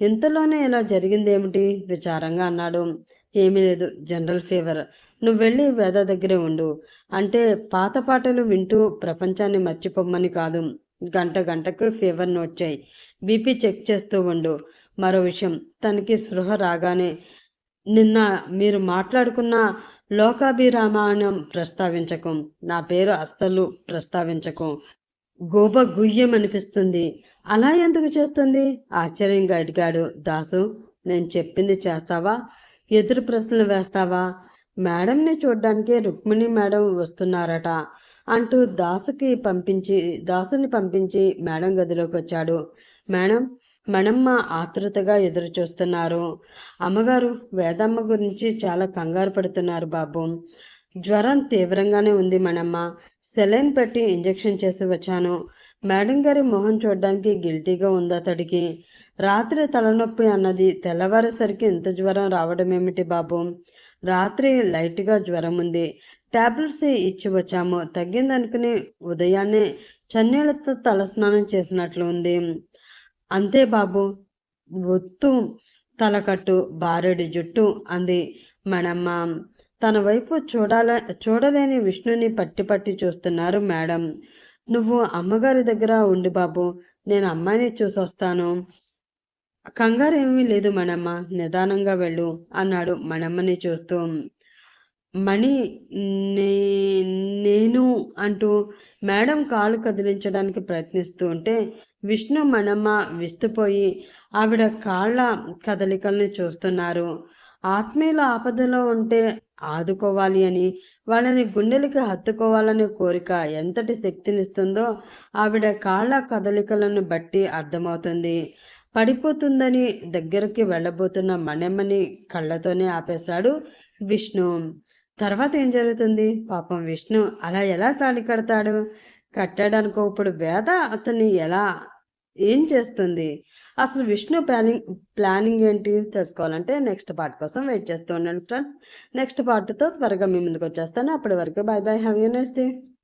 ఇంతలోనే ఇలా జరిగిందేమిటి? విచారంగా అన్నాడు. ఏమీ లేదు, జనరల్ ఫీవర్. నువ్వు వెళ్ళి వేద దగ్గరే ఉండు. అంటే పాత పాటలు వింటూ ప్రపంచాన్ని మర్చిపోమ్మని కాదు. గంట గంటకు ఫీవర్ నోట్ చేయి. బీపీ చెక్ చేస్తూ ఉండు. మరో విషయం, తనకి స్పృహ రాగానే నిన్న మీరు మాట్లాడుకున్న లోకాభిరామాయణం ప్రస్తావించకు. నా పేరు అస్సలు ప్రస్తావించకు. గోప గుయ్యమనిపిస్తుంది. అలా ఎందుకు చేస్తుంది? ఆశ్చర్యంగా అడిగాడు దాసు. నేను చెప్పింది చేస్తావా? ఎదురు ప్రశ్నలు వేస్తావా? మేడంని చూడ్డానికి రుక్మిణి మేడం వస్తున్నారట అంటూ దాసుని పంపించి మేడం గదిలోకి వచ్చాడు. మేడం, మేడమ్మ ఆతృతగా ఎదురు చూస్తున్నారు. అమ్మగారు, వేదమ్మ గురించి చాలా కంగారు పడుతున్నారు బాబు. జ్వరం తీవ్రంగానే ఉంది మేడమ్మ. సెలైన్ పెట్టి ఇంజెక్షన్ చేసి వచ్చాను. మేడం గారి మొహం చూడడానికి గిల్టీగా ఉంది అతడికి. రాత్రి తలనొప్పి అన్నది, తెల్లవారేసరికి ఇంత జ్వరం రావడం ఏమిటి బాబు? రాత్రి లైట్గా జ్వరం ఉంది. టాబ్లెట్స్ ఇచ్చి వచ్చాము. తగ్గిందనుకుని ఉదయాన్నే చన్నీళ్లతో తలస్నానం చేసినట్లు ఉంది. అంతే బాబు. ఒత్తు తలకట్టు, బారెడి జుట్టు అంది మేడమ్మ. తన వైపు చూడలేని విష్ణుని పట్టి పట్టి చూస్తున్నారు మేడం. నువ్వు అమ్మగారి దగ్గర ఉండి బాబు, నేను అమ్మాయిని చూసొస్తాను. కంగారు ఏమీ లేదు మేడమ్మ, నిదానంగా వెళ్ళు అన్నాడు మేడమ్మని చూస్తూ. మణి, నేను అంటూ మేడం కాళ్ళు కదిలించడానికి ప్రయత్నిస్తూ ఉంటే విష్ణు మనమ్మ విస్తుపోయి ఆవిడ కాళ్ళ కదలికల్ని చూస్తున్నారు. ఆత్మీయుల ఆపదలో ఉంటే ఆదుకోవాలి అని, వాళ్ళని గుండెలకి హత్తుకోవాలనే కోరిక ఎంతటి శక్తినిస్తుందో ఆవిడ కాళ్ళ కదలికలను బట్టి అర్థమవుతుంది. పడిపోతుందని దగ్గరికి వెళ్ళబోతున్న మణెమ్మని కళ్ళతోనే ఆపేశాడు విష్ణు. తర్వాత ఏం జరుగుతుంది? పాపం విష్ణు అలా ఎలా తాళి కడతాడు? కట్టడానికో ఇప్పుడు వేద అతన్ని ఏం చేస్తుంది? అసలు విష్ణు ప్లానింగ్ ఏంటి తెలుసుకోవాలంటే నెక్స్ట్ పార్ట్ కోసం వెయిట్ చేస్తూ ఉండండి ఫ్రెండ్స్. నెక్స్ట్ పార్ట్తో త్వరగా మీ ముందుకు వచ్చేస్తాను. అప్పటి వరకు bye bye, have a nice day.